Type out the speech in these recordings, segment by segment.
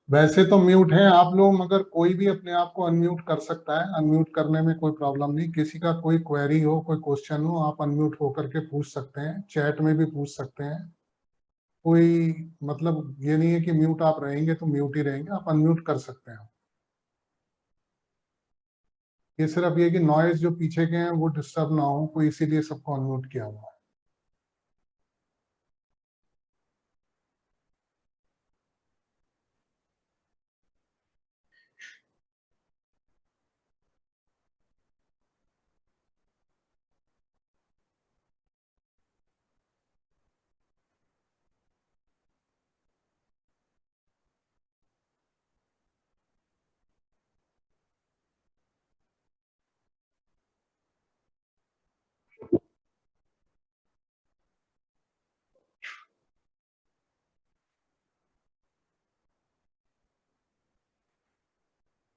वैसे तो म्यूट है आप लोग, मगर कोई भी अपने आप को अनम्यूट कर सकता है। अनम्यूट करने में कोई प्रॉब्लम नहीं। किसी का कोई क्वेरी हो, कोई क्वेश्चन हो, आप अनम्यूट होकर के पूछ सकते हैं, चैट में भी पूछ सकते हैं। कोई मतलब ये नहीं है कि म्यूट आप रहेंगे तो म्यूट ही रहेंगे, आप अनम्यूट कर सकते हैं। ये सिर्फ ये कि नॉइज जो पीछे के हैं वो डिस्टर्ब ना हो कोई, इसीलिए सबको अनम्यूट किया हुआ है।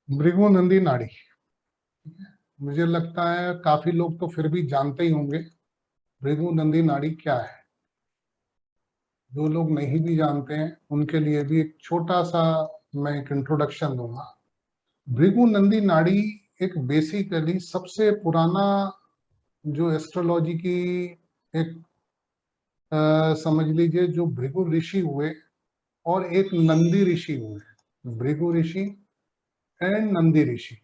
भृगु नंदी नाड़ी, मुझे लगता है काफी लोग तो फिर भी जानते ही होंगे भृगु नंदी नाड़ी क्या है। जो लोग नहीं भी जानते हैं उनके लिए भी एक छोटा सा मैं एक इंट्रोडक्शन दूंगा। भृगु नंदी नाड़ी एक बेसिकली सबसे पुराना जो एस्ट्रोलॉजी की एक समझ लीजिए, जो भृगु ऋषि हुए और एक नंदी ऋषि हुए। भृगु ऋषि एंड नंदी ऋषि,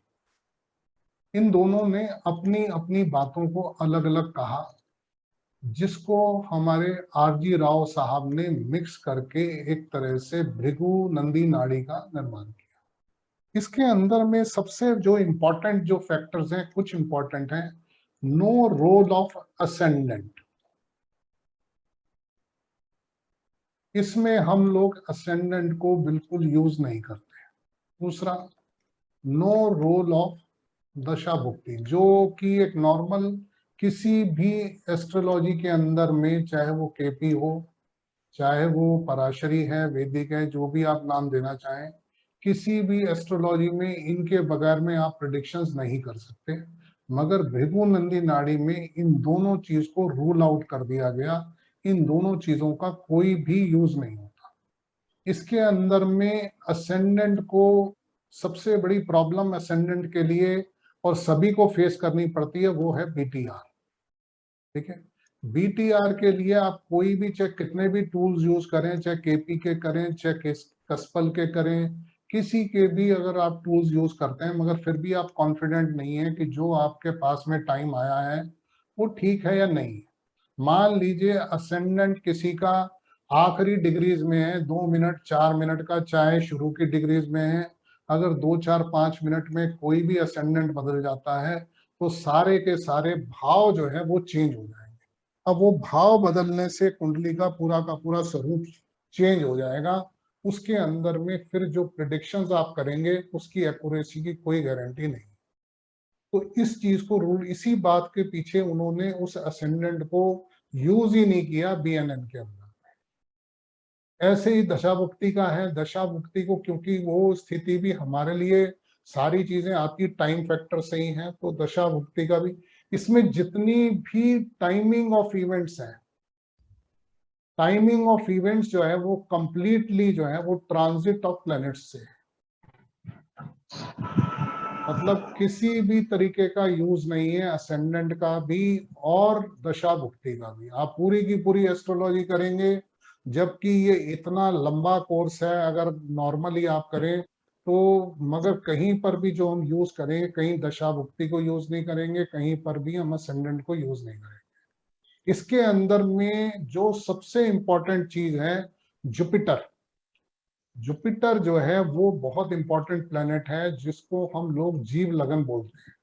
इन दोनों ने अपनी अपनी बातों को अलग अलग कहा, जिसको हमारे आरजी राव साहब ने मिक्स करके एक तरह से भृगु नंदी नाड़ी का निर्माण किया। इसके अंदर में सबसे जो इम्पोर्टेंट जो फैक्टर्स हैं, कुछ इम्पोर्टेंट हैं। नो रोल ऑफ असेंडेंट, इसमें हम लोग असेंडेंट को बिल्कुल यूज नहीं करते। दूसरा, नो रोल ऑफ दशा भुक्ति, जो कि एक नॉर्मल किसी भी एस्ट्रोलॉजी के अंदर में, चाहे वो केपी हो, चाहे वो पराशरी है, वैदिक है, जो भी आप नाम देना चाहें, किसी भी एस्ट्रोलॉजी में इनके बगैर में आप प्रिडिक्शंस नहीं कर सकते। मगर भृगु नंदी नाड़ी में इन दोनों चीज को रूल आउट कर दिया गया। इन दोनों चीजों का कोई भी यूज नहीं होता। इसके अंदर में असेंडेंट को सबसे बड़ी प्रॉब्लम असेंडेंट के लिए और सभी को फेस करनी पड़ती है, वो है बीटीआर। ठीक है, बीटीआर के लिए आप कोई भी, चाहे कितने भी टूल्स यूज करें, चाहे केपी के करें, चाहे कस्पल के करें, किसी के भी अगर आप टूल्स यूज करते हैं, मगर फिर भी आप कॉन्फिडेंट नहीं है कि जो आपके पास में टाइम आया है वो ठीक है या नहीं। मान लीजिए असेंडेंट किसी का आखिरी डिग्रीज में है, 2 मिनट 4 मिनट का, चाहे शुरू की डिग्रीज में है, अगर 2 4 5 मिनट में कोई भी असेंडेंट बदल जाता है तो सारे के सारे भाव जो है वो चेंज हो जाएंगे। अब वो भाव बदलने से कुंडली का पूरा स्वरूप चेंज हो जाएगा। उसके अंदर में फिर जो प्रिडिक्शंस आप करेंगे उसकी एक्यूरेसी की कोई गारंटी नहीं। तो इस चीज को रूल, इसी बात के पीछे उन्होंने उस असेंडेंट को यूज ही नहीं किया बीएनएन के अंदर। ऐसे ही दशाभुक्ति का है। दशाभुक्ति को, क्योंकि वो स्थिति भी हमारे लिए सारी चीजें आपकी टाइम फैक्टर से ही है, तो दशाभुक्ति का भी, इसमें जितनी भी टाइमिंग ऑफ इवेंट्स हैं, टाइमिंग ऑफ इवेंट्स जो है वो कंप्लीटली जो है वो ट्रांजिट ऑफ प्लैनेट्स से, मतलब किसी भी तरीके का यूज नहीं है असेंडेंट का भी और दशा भुक्ति का भी। आप पूरी की पूरी एस्ट्रोलॉजी करेंगे, जबकि ये इतना लंबा कोर्स है, अगर नॉर्मली आप करें तो, मगर कहीं पर भी जो हम यूज करेंगे, कहीं दशा भुक्ति को यूज नहीं करेंगे, कहीं पर भी हम असेंडेंट को यूज नहीं करेंगे। इसके अंदर में जो सबसे इंपॉर्टेंट चीज है, जुपिटर। जुपिटर जो है वो बहुत इंपॉर्टेंट प्लेनेट है, जिसको हम लोग जीव लगन बोलते हैं।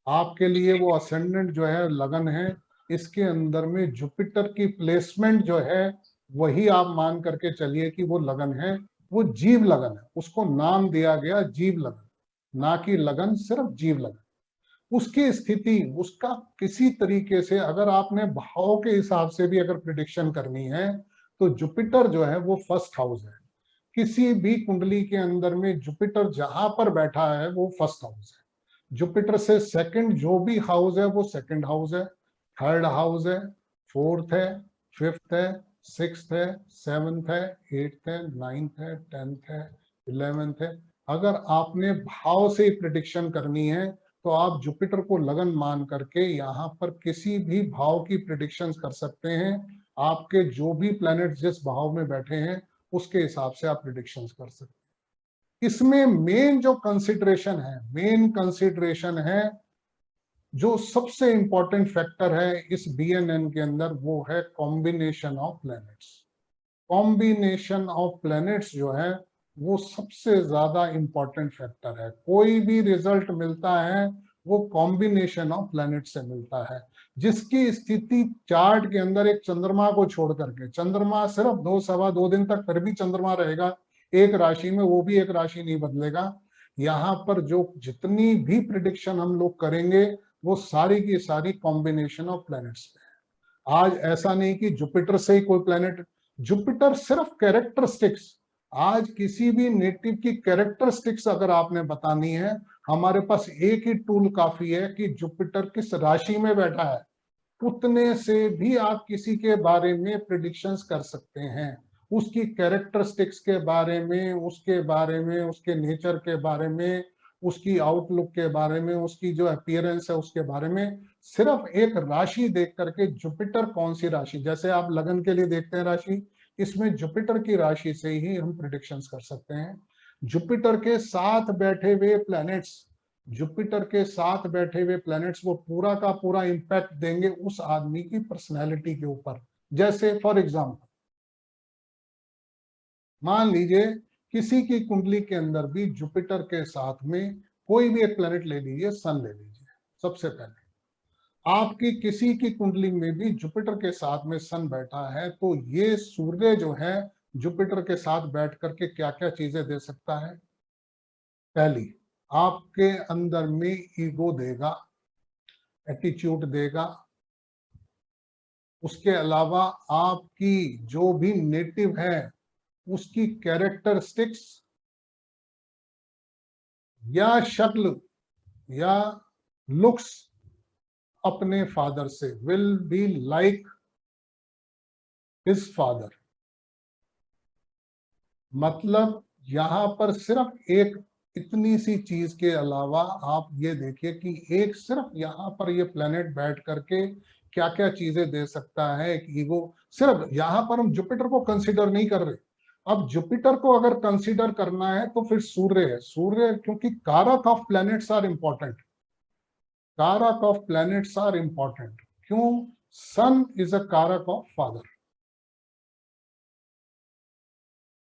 आपके लिए वो असेंडेंट जो है लगन है। इसके अंदर में जुपिटर की प्लेसमेंट जो है वही आप मान करके चलिए कि वो लगन है, वो जीव लगन है। उसको नाम दिया गया जीव लगन, ना कि लगन, सिर्फ जीव लगन। उसकी स्थिति, उसका किसी तरीके से अगर आपने भाव के हिसाब से भी अगर प्रिडिक्शन करनी है, तो जुपिटर जो है वो फर्स्ट हाउस है। किसी भी कुंडली के अंदर में जुपिटर जहां पर बैठा है वो फर्स्ट हाउस है। जुपिटर से सेकंड जो भी हाउस है वो सेकंड हाउस है, थर्ड हाउस है, फोर्थ है, 5th है, 6th है, 7th है, 8th है, 9th है, 10th है, 11th है। अगर आपने भाव से प्रिडिक्शन करनी है तो आप जुपिटर को लगन मान करके यहाँ पर किसी भी भाव की प्रिडिक्शन कर सकते हैं। आपके जो भी प्लैनेट जिस भाव में बैठे हैं उसके हिसाब से आप प्रिडिक्शंस कर सकते हैं। इसमें मेन जो कंसिडरेशन है, मेन कंसिडरेशन है, जो सबसे इंपॉर्टेंट फैक्टर है इस BNN के अंदर, वो है combination of planets. Combination of planets जो है वो सबसे ज्यादा इंपॉर्टेंट फैक्टर है। कोई भी रिजल्ट मिलता है वो कॉम्बिनेशन ऑफ प्लैनेट से मिलता है, जिसकी स्थिति चार्ट के अंदर एक चंद्रमा को छोड़ करके, चंद्रमा सिर्फ 2-2.25 दिन तक फिर भी चंद्रमा रहेगा एक राशि में, वो भी एक राशि नहीं बदलेगा। यहाँ पर जो जितनी भी प्रिडिक्शन हम लोग करेंगे वो सारी की सारी कॉम्बिनेशन ऑफ प्लैनेट्स पे है। आज ऐसा नहीं कि जुपिटर से ही कोई प्लैनेट, जुपिटर सिर्फ कैरेक्टरिस्टिक्स, आज किसी भी नेटिव की कैरेक्टरिस्टिक्स अगर आपने बतानी है, हमारे पास एक ही टूल काफी है कि जुपिटर किस राशि में बैठा है, उतने से भी आप किसी के बारे में प्रिडिक्शंस कर सकते हैं। उसकी कैरेक्टरिस्टिक्स के बारे में, उसके बारे में, उसके नेचर के बारे में, उसकी आउटलुक के बारे में, उसकी जो अपीयरेंस है उसके बारे में, सिर्फ एक राशि देख करके जुपिटर कौन सी राशि, जैसे आप लगन के लिए देखते हैं राशि, इसमें जुपिटर की राशि से ही हम प्रिडिक्शंस कर सकते हैं। जुपिटर के साथ बैठे हुए प्लैनेट्स, जुपिटर के साथ बैठे हुए प्लैनेट्स वो पूरा का पूरा इंपैक्ट देंगे उस आदमी की पर्सनैलिटी के ऊपर। जैसे फॉर एग्जाम्पल मान लीजिए किसी की कुंडली के अंदर भी जुपिटर के साथ में कोई भी एक प्लैनेट ले लीजिए, सन ले लीजिए। सबसे पहले आपकी किसी की कुंडली में भी जुपिटर के साथ में सन बैठा है, तो ये सूर्य जो है जुपिटर के साथ बैठ करके क्या क्या चीजें दे सकता है। पहली, आपके अंदर में ईगो देगा, एटीट्यूड देगा। उसके अलावा आपकी जो भी नेटिव है उसकी कैरेक्टरिस्टिक्स या शक्ल या लुक्स अपने फादर से will be like his father. मतलब यहां पर सिर्फ एक इतनी सी चीज के अलावा आप ये देखिए कि एक सिर्फ यहाँ पर ये प्लेनेट बैठ करके क्या क्या चीजें दे सकता है। एक ईगो, सिर्फ यहाँ पर हम जुपिटर को कंसीडर नहीं कर रहे। अब जुपिटर को अगर कंसीडर करना है तो फिर सूर्य है। सूर्य क्योंकि कारक ऑफ प्लैनेट्स आर इंपॉर्टेंट, कारक ऑफ प्लैनेट्स आर इंपॉर्टेंट। क्यों? सन इज अ कारक ऑफ फादर।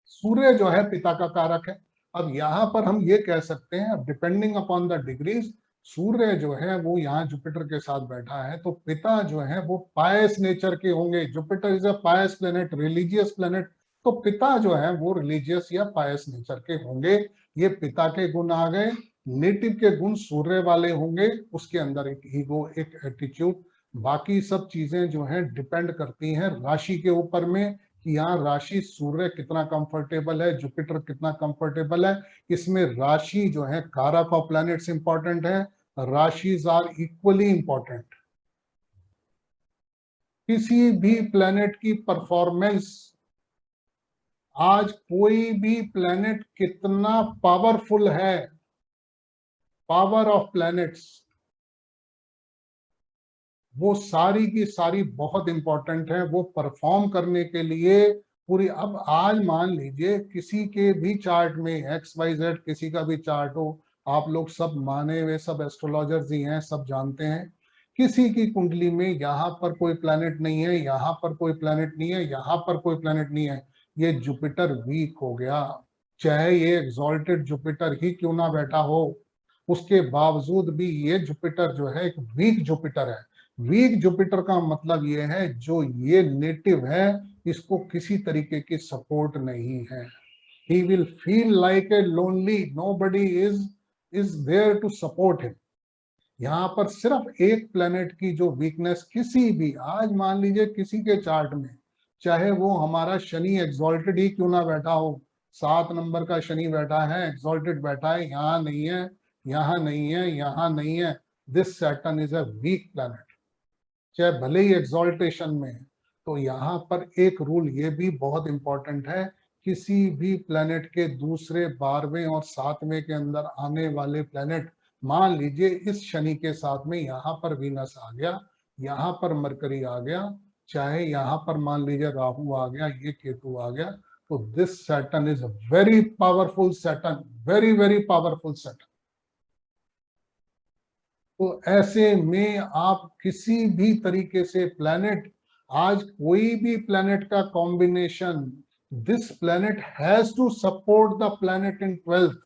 सूर्य जो है पिता का कारक है। अब यहाँ पर हम ये कह सकते हैं, डिपेंडिंग अपॉन द डिग्रीज, सूर्य जो है वो यहाँ जुपिटर के साथ बैठा है तो पिता जो है वो पायस नेचर के होंगे। Jupiter is a pious planet, religious planet, तो पिता जो है वो रिलीजियस या पायस नेचर के होंगे। ये पिता के गुण आ गए। नेटिव के गुण सूर्य वाले होंगे, उसके अंदर एक ईगो, एक एटीट्यूड। बाकी सब चीजें जो है डिपेंड करती हैं राशि के ऊपर में कि यहाँ राशि सूर्य कितना कंफर्टेबल है, जुपिटर कितना कंफर्टेबल है। इसमें राशि जो है कारक ऑफ प्लैनेट्स इंपॉर्टेंट है, राशिज आर इक्वली इंपॉर्टेंट। किसी भी प्लैनेट की परफॉर्मेंस, आज कोई भी प्लैनेट कितना पावरफुल है, पावर ऑफ प्लैनेट्स वो सारी की सारी बहुत इंपॉर्टेंट है। वो परफॉर्म करने के लिए पूरी, अब आज मान लीजिए किसी के भी चार्ट में XYZ किसी का भी चार्ट हो, आप लोग सब माने हुए सब एस्ट्रोलॉजर्स ही हैं, सब जानते हैं, किसी की कुंडली में यहाँ पर कोई प्लैनेट नहीं है, यहाँ पर कोई प्लैनेट नहीं है, यहाँ पर कोई प्लैनेट नहीं है, ये जुपिटर वीक हो गया। चाहे ये एग्जॉल्टेड जुपिटर ही क्यों ना बैठा हो, उसके बावजूद भी ये जुपिटर जो है एक वीक जुपिटर है। वीक जुपिटर का मतलब ये है जो ये नेटिव है इसको किसी तरीके की सपोर्ट नहीं है। He will feel like a lonely, nobody is there to support him. यहाँ पर सिर्फ एक प्लेनेट की जो वीकनेस, किसी भी, आज मान लीजिए किसी के चार्ट में, चाहे वो हमारा शनि एग्जॉल्टेड ही क्यों ना बैठा हो, 7 नंबर का शनि बैठा है, एग्जॉल्टेड बैठा है, यहाँ नहीं है, यहाँ नहीं है, यहाँ नहीं है, this Saturn is a weak planet. चाहे भले ही एग्जॉल्टेशन में है, तो यहाँ पर एक रूल ये भी बहुत इंपॉर्टेंट है, किसी भी प्लेनेट के दूसरे 12वें और 7वें के अंदर आने वाले प्लेनेट, मान लीजिए इस शनि के साथ में यहाँ पर वीनस आ गया, यहाँ पर मरकरी आ गया, चाहे यहाँ पर मान लीजिए राहु आ गया, ये केतु आ गया, तो this Saturn is very powerful Saturn, very very powerful Saturn. तो ऐसे में आप किसी भी तरीके से प्लैनेट, आज कोई भी प्लैनेट का combination, this planet has to support the planet in 12th।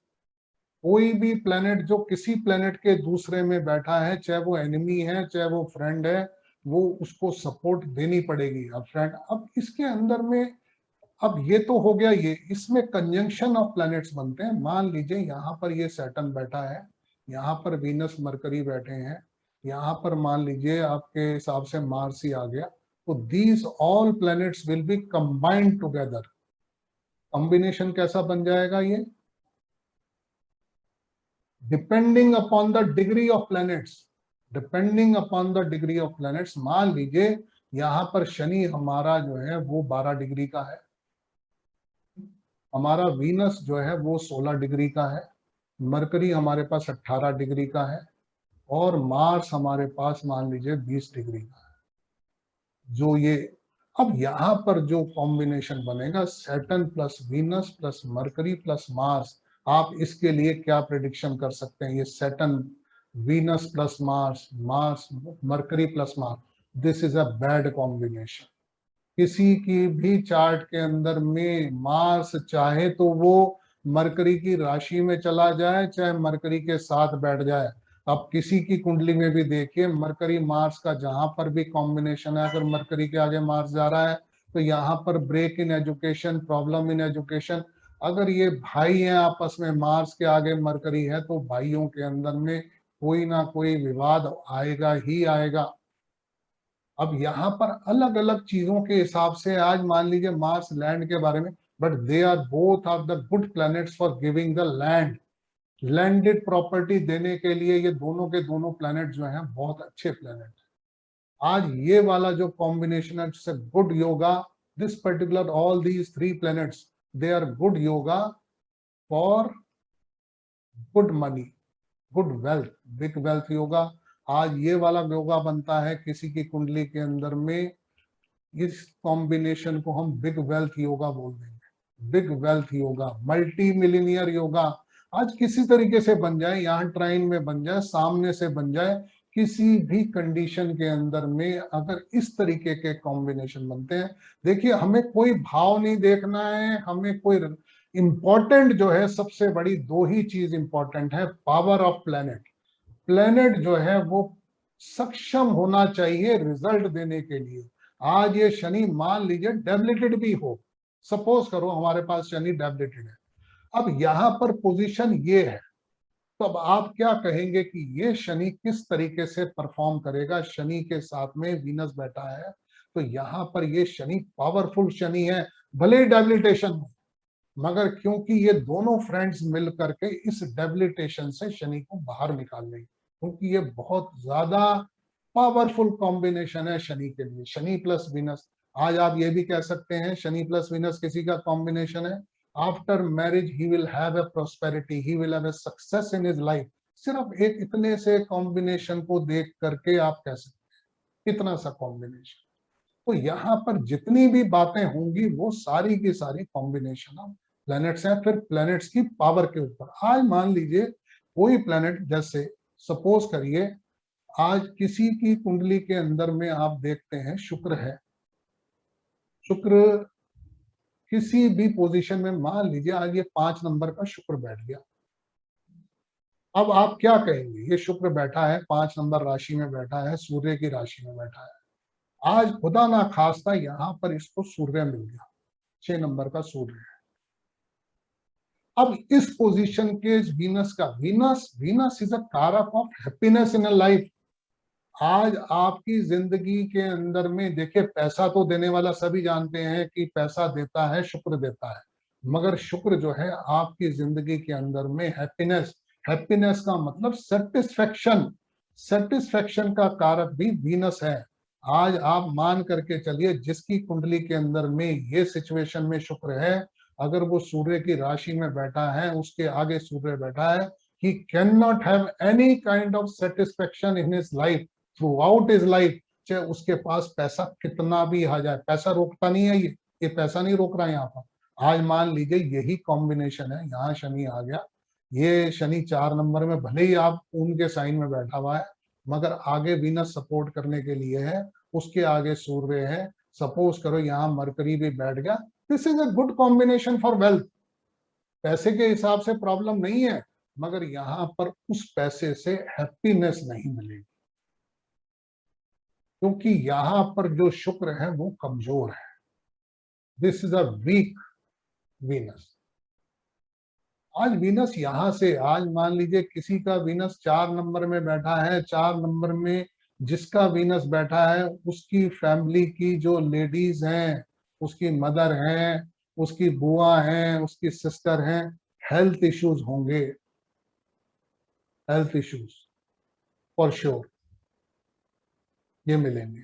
कोई भी प्लैनेट जो किसी प्लैनेट के दूसरे में बैठा है, चाहे वो एनिमी है चाहे वो फ्रेंड है, वो उसको सपोर्ट देनी पड़ेगी। अब फ्रेंड, अब इसके अंदर में, अब ये तो हो गया, ये इसमें कंजंक्शन ऑफ प्लैनेट्स बनते हैं। मान लीजिए यहाँ पर ये सैटर्न बैठा है, यहाँ पर वीनस मरकरी बैठे हैं, यहाँ पर मान लीजिए आपके हिसाब से मार्स ही आ गया, तो these all planets will be combined together. Combination कैसा बन जाएगा ये? Depending upon the degree of planets, depending upon the degree of planets. मान लीजिए यहाँ पर शनि हमारा जो है वो 12 डिग्री का है, हमारा वीनस जो है वो 16 डिग्री का है, मरकरी हमारे पास 18 डिग्री का है, और मार्स हमारे पास मान लीजिए 20 डिग्री का है। जो ये, अब यहाँ पर जो कॉम्बिनेशन बनेगा, Saturn plus Venus plus mercury plus Mars, आप इसके लिए क्या प्रेडिक्शन कर सकते हैं? ये Saturn Venus plus Mars, Mars mercury plus Mars, this is a bad combination. किसी की भी चार्ट के अंदर में मार्स चाहे तो वो मरकरी की राशि में चला जाए, चाहे मरकरी के साथ बैठ जाए। अब किसी की कुंडली में भी देखिए, मरकरी मार्स का जहां पर भी कॉम्बिनेशन है, अगर मरकरी के आगे मार्स जा रहा है तो यहाँ पर break in education, problem in education. अगर ये भाई हैं आपस में, मार्स के आगे मरकरी है, तो भाइयों के अंदर में कोई ना कोई विवाद आएगा ही आएगा। अब यहाँ पर अलग अलग चीजों के हिसाब से, आज मान लीजिए मार्स लैंड के बारे में, but they are both are the good planets for giving the land, landed property देने के लिए ये दोनों के दोनों प्लैनेट जो हैं बहुत अच्छे प्लैनेट हैं। आज ये वाला जो कॉम्बिनेशन है, जैसे good yoga, this particular all these 3 planets, they are good yoga for good money, good wealth, big wealth yoga. आज ये वाला योगा बनता है किसी की कुंडली के अंदर में, इस कॉम्बिनेशन को हम बिग वेल्थ योगा बोल देंगे। Big wealth yoga, multi millionaire yoga, आज किसी तरीके से बन जाए, यहाँ ट्राइन में बन जाए, सामने से बन जाए, किसी भी कंडीशन के अंदर में अगर इस तरीके के कॉम्बिनेशन बनते हैं, देखिए हमें कोई भाव नहीं देखना है, हमें कोई इंपॉर्टेंट जो है, सबसे बड़ी 2 ही चीज इंपॉर्टेंट है, पावर ऑफ प्लेनेट। प्लेनेट जो है वो सक्षम होना चाहिए रिजल्ट देने के लिए। आज ये शनि मान लीजिए डेबिलिटेड भी हो, सपोज करो हमारे पास शनि डेबिलिटेड है, अब यहाँ पर पोजीशन ये है, तो अब आप क्या कहेंगे कि ये शनि किस तरीके से परफॉर्म करेगा? शनि के साथ में वीनस बैठा है, तो यहाँ पर ये शनि पावरफुल शनि है, भले ही डेबिलिटेशन हो, मगर क्योंकि ये दोनों फ्रेंड्स मिल करके इस डेबिलिटेशन से शनि को बाहर निकाल लेंगे, क्योंकि ये बहुत ज्यादा पावरफुल कॉम्बिनेशन है शनि के लिए, शनि प्लस वीनस। आज आप ये भी कह सकते हैं शनि प्लस वीनस किसी का कॉम्बिनेशन है, after marriage he will have a prosperity, he will have a success in his life. सिर्फ एक इतने से कॉम्बिनेशन को देख करके आप कह सकते हैं, इतना सा कॉम्बिनेशन। तो यहाँ पर जितनी भी बातें होंगी वो सारी की सारी कॉम्बिनेशन ऑफ प्लैनेट्स हैं। फिर प्लैनेट्स की पावर के ऊपर, आज मान लीजिए कोई प्लैनेट, जैसे सपोज करिए आज किसी की कुंडली के अंदर में आप देखते हैं शुक्र है, शुक्र किसी भी पोजीशन में, मान लीजिए आज ये 5 नंबर का शुक्र बैठ गया। अब आप क्या कहेंगे? ये शुक्र बैठा है 5 नंबर राशि में बैठा है, सूर्य की राशि में बैठा है। आज खुदा ना खास्ता यहाँ पर इसको सूर्य मिल गया, 6 नंबर का सूर्य है। अब इस पोजीशन के वीनस का, वीनस वीनस इज अ कारक of happiness in a life. आज आपकी जिंदगी के अंदर में देखिए, पैसा तो देने वाला सभी जानते हैं कि पैसा देता है, शुक्र देता है, मगर शुक्र जो है आपकी जिंदगी के अंदर में हैप्पीनेस, हैप्पीनेस का मतलब सेटिस्फेक्शन, सेटिस्फेक्शन का कारक भी वीनस है। आज आप मान करके चलिए जिसकी कुंडली के अंदर में ये सिचुएशन में शुक्र है, अगर वो सूर्य की राशि में बैठा है, उसके आगे सूर्य बैठा है, he cannot have any kind of satisfaction in his life throughout his life, चाहे उसके पास पैसा कितना भी आ जाए, पैसा रोकता नहीं है, ये पैसा नहीं रोक रहा है यहाँ पर। आज मान लीजिए यही कॉम्बिनेशन है, यहाँ शनि आ गया, ये शनि 4 नंबर में भले ही आप उनके साइन में बैठा हुआ है, मगर आगे वीनस सपोर्ट करने के लिए है, उसके आगे सूर्य है, सपोज करो यहाँ मरकरी भी बैठ गया, this is a good combination for wealth. पैसे के हिसाब से प्रॉब्लम नहीं है, मगर यहाँ पर उस पैसे से हैप्पीनेस नहीं मिलेगी, क्योंकि यहाँ पर जो शुक्र है वो कमजोर है। This is a weak Venus. आज वीनस यहां से, आज मान लीजिए किसी का वीनस 4 नंबर में बैठा है, 4 नंबर में जिसका वीनस बैठा है, उसकी फैमिली की जो लेडीज हैं, उसकी मदर हैं, उसकी बुआ हैं, उसकी सिस्टर हैं, हेल्थ इश्यूज होंगे, हेल्थ इश्यूज फॉर श्योर ये मिलेंगे।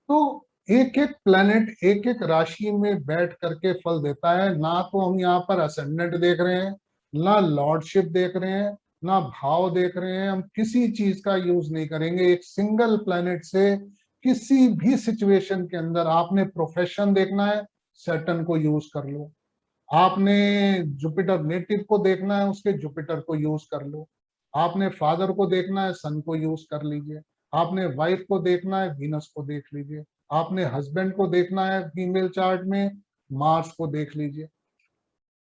तो एक एक प्लैनेट एक एक राशि में बैठ करके फल देता है। ना तो हम यहाँ पर असेंडेंट देख रहे हैं, ना लॉर्डशिप देख रहे हैं, ना भाव देख रहे हैं, हम किसी चीज का यूज नहीं करेंगे। एक सिंगल प्लैनेट से किसी भी सिचुएशन के अंदर आपने प्रोफेशन देखना है, सैटर्न को यूज कर लो। आपने जुपिटर नेटिव को देखना है, उसके जुपिटर को यूज कर लो। आपने फादर को देखना है, सन को यूज कर लीजिए। आपने वाइफ को देखना है, वीनस को देख लीजिए। आपने हस्बैंड को देखना है फीमेल चार्ट में, मार्स को देख लीजिए।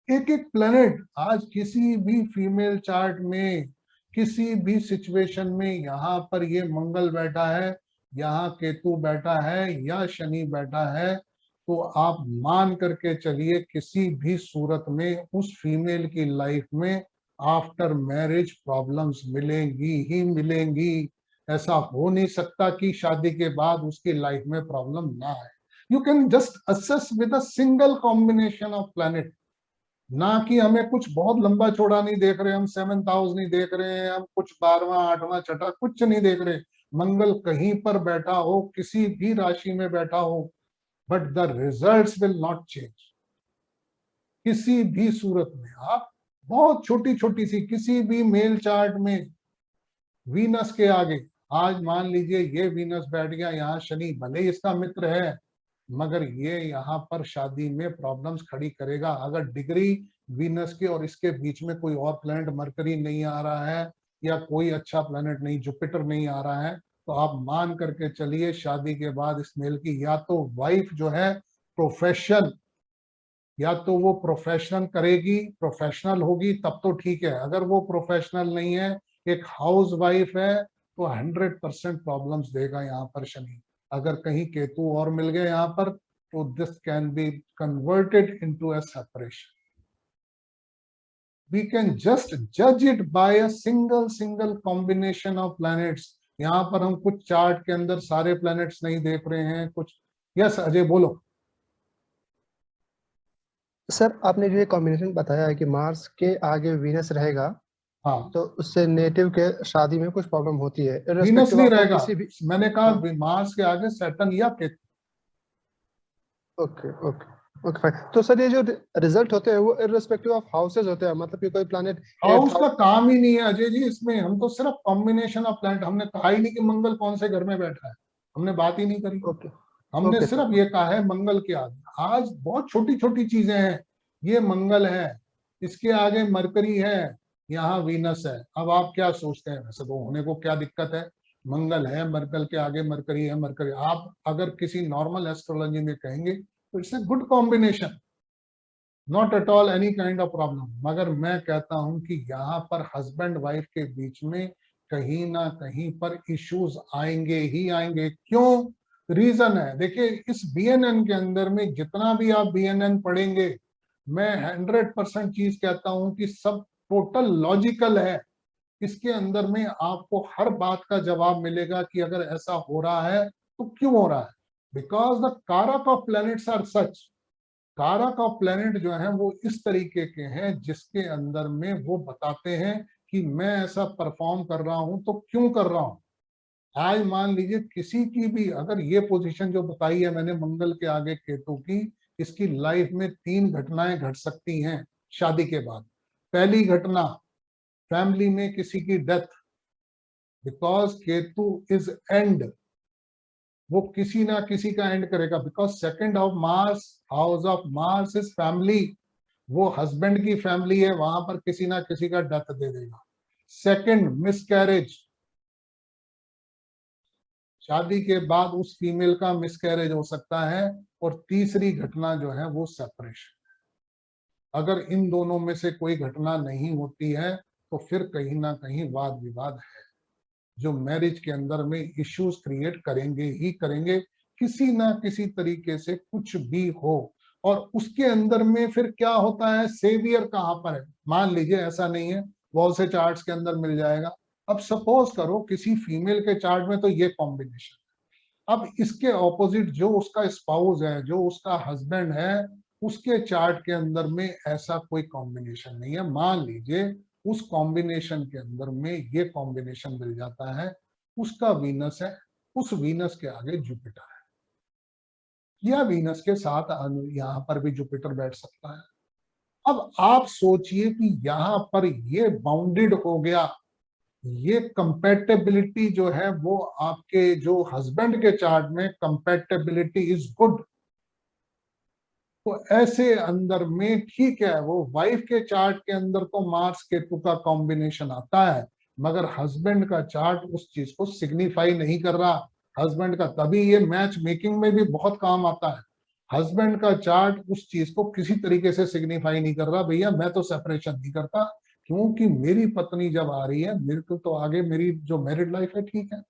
एक एक प्लेनेट आज किसी भी फीमेल चार्ट में, किसी भी सिचुएशन में, यहाँ पर ये मंगल बैठा है, यहाँ केतु बैठा है, या शनि बैठा है, तो आप मान करके चलिए किसी भी सूरत में उस फीमेल की लाइफ में आफ्टर मैरिज प्रॉब्लम्स मिलेंगी ही मिलेंगी। ऐसा हो नहीं सकता कि शादी के बाद उसकी लाइफ में प्रॉब्लम ना आए। You can just assess with a single combination of planet. ना कि हमें कुछ बहुत लंबा चौड़ा नहीं देख रहे, हम 7th हाउस नहीं देख रहे हैं, हम कुछ 12वां 8वां छठा कुछ नहीं देख रहे। मंगल कहीं पर बैठा हो, किसी भी राशि में बैठा हो, but the results will not change. किसी भी सूरत में आप बहुत छोटी छोटी सी किसी भी मेल चार्ट में वीनस के आगे, आज मान लीजिए ये वीनस बैठ गया यहाँ, शनि भले ही इसका मित्र है, मगर ये यहाँ पर शादी में प्रॉब्लम्स खड़ी करेगा। अगर डिग्री वीनस के और इसके बीच में कोई और प्लैनेट मरकरी नहीं आ रहा है, या कोई अच्छा प्लैनेट नहीं, जुपिटर नहीं आ रहा है, तो आप मान करके चलिए शादी के बाद इस मेल की या तो वाइफ जो है प्रोफेशन, या तो वो प्रोफेशनल करेगी, प्रोफेशनल होगी तब तो ठीक है। अगर वो प्रोफेशनल नहीं है, एक हाउस वाइफ है, तो 100% प्रॉब्लम्स देगा यहाँ पर शनि। अगर कहीं केतु और मिल गए यहाँ पर, तो this can be converted into a separation. We can just जज it by a single combination of planets. यहाँ पर हम कुछ चार्ट के अंदर सारे प्लैनेट्स नहीं देख रहे हैं कुछ। यस अजय बोलो। सर आपने जो ये कॉम्बिनेशन बताया है कि मार्स के आगे वीनस रहेगा, हाँ, तो उससे नेटिव के शादी में कुछ प्रॉब्लम होती है, वीनस इर्रेस्पेक्टिव नहीं ऑफ वो रहेगा, किसी भी। मैंने कहा हाँ, मार्स के आगे सैटर्न या Ketu. Okay okay okay fine. तो सर ये जो रिजल्ट होते हैं वो इर्रेस्पेक्टिव ऑफ हाउसेज होते हैं, मतलब कि कोई प्लैनेट एट्थ हाउस का हाउस। काम ही नहीं है अजय जी इसमें। हम तो सिर्फ कॉम्बिनेशन ऑफ प्लैनेट, हमने कहा ही नहीं कि मंगल कौन से घर में बैठा है, हमने बात ही नहीं करी। ओके हमने ओके सिर्फ सर। ये कहा है मंगल के आगे। आज बहुत छोटी छोटी चीजें हैं, ये मंगल है, इसके आगे मरकरी है, यहाँ वीनस है। अब आप क्या सोचते हैं, वैसे तो होने को क्या दिक्कत है, मंगल है, मरकल के आगे मरकरी है, मरकरी आप अगर किसी नॉर्मल एस्ट्रोलॉजी में कहेंगे तो it's a good combination, not at all any kind of problem. मगर मैं कहता हूं कि यहाँ पर हस्बैंड वाइफ के बीच में कहीं ना कहीं पर इश्यूज आएंगे ही आएंगे। क्यों? रीजन है, देखिए इस बीएनएन के अंदर में जितना भी आप बीएनएन पढ़ेंगे, मैं 100% चीज कहता हूं कि सब टोटल लॉजिकल है। इसके अंदर में आपको हर बात का जवाब मिलेगा कि अगर ऐसा हो रहा है तो क्यों हो रहा है। बिकॉज द कारक ऑफ प्लैनेट्स आर सच, कारक ऑफ प्लेनेट जो है वो इस तरीके के हैं जिसके अंदर में वो बताते हैं कि मैं ऐसा परफॉर्म कर रहा हूं तो क्यों कर रहा हूं। आज मान लीजिए किसी की भी अगर ये पोजीशन जो बताई है मैंने मंगल के आगे केतु की, इसकी लाइफ में 3 घटनाएं घट सकती हैं शादी के बाद। पहली घटना, फैमिली में किसी की death, because Ketu is and, वो किसी ना किसी का एंड करेगा। Because second of Mars, house of Mars is family, वो हस्बैंड की फैमिली है, वहां पर किसी ना किसी का डेथ दे देगा। सेकंड, मिसकैरेज, शादी के बाद उस फीमेल का मिसकैरेज हो सकता है। और तीसरी घटना जो है वो सेपरेशन। अगर इन दोनों में से कोई घटना नहीं होती है तो फिर कहीं ना कहीं वाद विवाद है, जो मैरिज के अंदर में इश्यूज क्रिएट करेंगे ही करेंगे, किसी ना किसी तरीके से कुछ भी हो। और उसके अंदर में फिर क्या होता है, सेवियर कहां पर है, मान लीजिए ऐसा नहीं है बहुत से चार्ट्स के अंदर मिल जाएगा। अब सपोज करो किसी फीमेल के चार्ट में तो ये कॉम्बिनेशन, अब इसके ऑपोजिट जो उसका स्पाउस है, जो उसका हस्बैंड है, उसके चार्ट के अंदर में ऐसा कोई कॉम्बिनेशन नहीं है। मान लीजिए उस कॉम्बिनेशन के अंदर में ये कॉम्बिनेशन मिल जाता है, उसका वीनस है, उस वीनस के आगे जुपिटर है, या वीनस के साथ यहाँ पर भी जुपिटर बैठ सकता है। अब आप सोचिए कि यहाँ पर ये बाउंडेड हो गया, ये कंपैटिबिलिटी जो है वो आपके जो हस्बैंड के चार्ट में कंपैटिबिलिटी इज गुड, तो ऐसे अंदर में ठीक है, वो वाइफ के चार्ट के अंदर तो मार्स केतु का कॉम्बिनेशन आता है, मगर हस्बैंड का चार्ट उस चीज को सिग्निफाई नहीं कर रहा। हस्बैंड का, तभी ये मैच मेकिंग में भी बहुत काम आता है। हस्बैंड का चार्ट उस चीज को किसी तरीके से सिग्निफाई नहीं कर रहा, भैया मैं तो सेपरेशन नहीं करता, क्योंकि मेरी पत्नी जब आ रही है मेरे को तो आगे मेरी जो मैरिड लाइफ है ठीक है।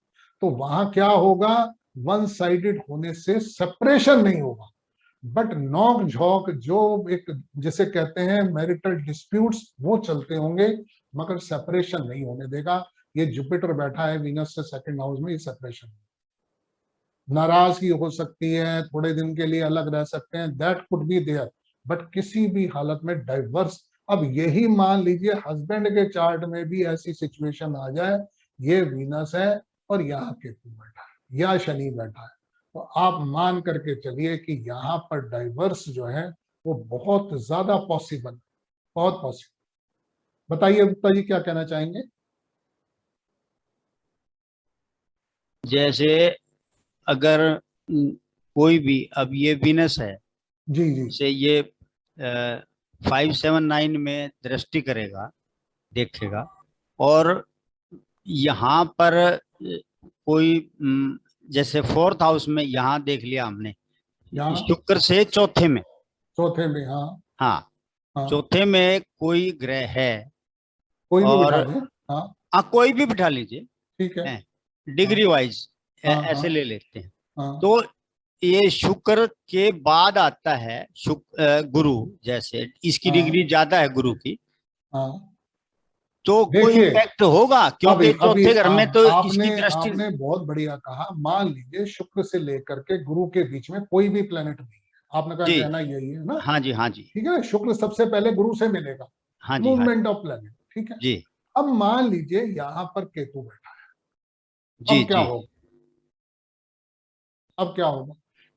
तो वहां क्या होगा, वन साइडेड होने से सेपरेशन नहीं होगा, बट नोक झोंक जो एक जिसे कहते हैं मैरिटल डिस्प्यूट्स वो चलते होंगे, मगर सेपरेशन नहीं होने देगा। ये जुपिटर बैठा है वीनस से सेकंड हाउस में, ये सेपरेशन, नाराजगी हो सकती है, थोड़े दिन के लिए अलग रह सकते हैं, that could be there, but किसी भी हालत में डाइवर्स। अब यही मान लीजिए हस्बैंड के चार्ट में भी ऐसी सिचुएशन आ जाए, ये वीनस है और यहाँ केतु बैठा है या शनि बैठा है, तो आप मान करके चलिए कि यहाँ पर डाइवर्स जो है वो बहुत ज्यादा पॉसिबल, बहुत पॉसिबल। बताइए गुप्ता जी क्या कहना चाहेंगे। जैसे अगर कोई भी, अब ये वीनस है, जी जी से ये 579 में दृष्टि करेगा, देखेगा, और यहाँ पर कोई जैसे 4th हाउस में यहाँ देख लिया हमने, यहाँ शुक्र से चौथे में, चौथे में, हाँ हाँ, हाँ, चौथे में कोई ग्रह है, कोई भी और बिठा दे, हाँ कोई भी बिठा लीजिए, ठीक है, डिग्री हाँ वाइज हाँ ऐसे हाँ ले लेते हैं। हाँ तो ये शुक्र के बाद आता है गुरु, जैसे इसकी हाँ डिग्री ज्यादा है गुरु की, हाँ। तो कोई देखिए इम्पैक्ट होगा, अभी क्योंकि अभी चौथे घर में तो आपने इसकी दृष्टि। आपने बहुत बढ़िया कहा, मान लीजिए शुक्र से लेकर के गुरु के बीच में कोई भी प्लेनेट नहीं है, आपने कहा जी, कहना यही है ना, हाँ जी, हाँ जी, ठीक है, शुक्र सबसे पहले गुरु से मिलेगा, हाँ जी, हाँ मूवमेंट ऑफ प्लेनेट, ठीक है। जी, अब मान लीजिए यहाँ पर केतु बैठा है, जी, अब क्या जी, होगा, अब क्या होगा,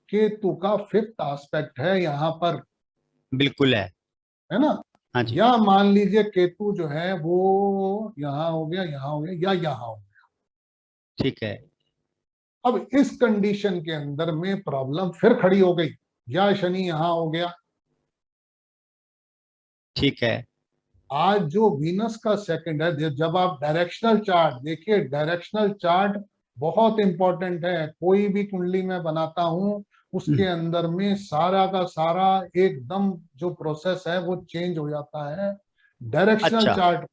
केतु का 5th एस्पेक्ट है यहाँ पर, बिल्कुल है ना। हाँ जी, या मान लीजिए केतु जो है वो यहाँ हो गया, यहाँ हो गया, या यहाँ हो गया। ठीक है, अब इस कंडीशन के अंदर में प्रॉब्लम फिर खड़ी हो गई, या शनि यहाँ हो गया। ठीक है, आज जो वीनस का सेकंड है, जब आप डायरेक्शनल चार्ट देखिए, डायरेक्शनल चार्ट बहुत इंपॉर्टेंट है, कोई भी कुंडली में बनाता हूं उसके अंदर में सारा का सारा एकदम जो प्रोसेस है वो चेंज हो जाता है, डायरेक्शनल अच्छा, चार्ट।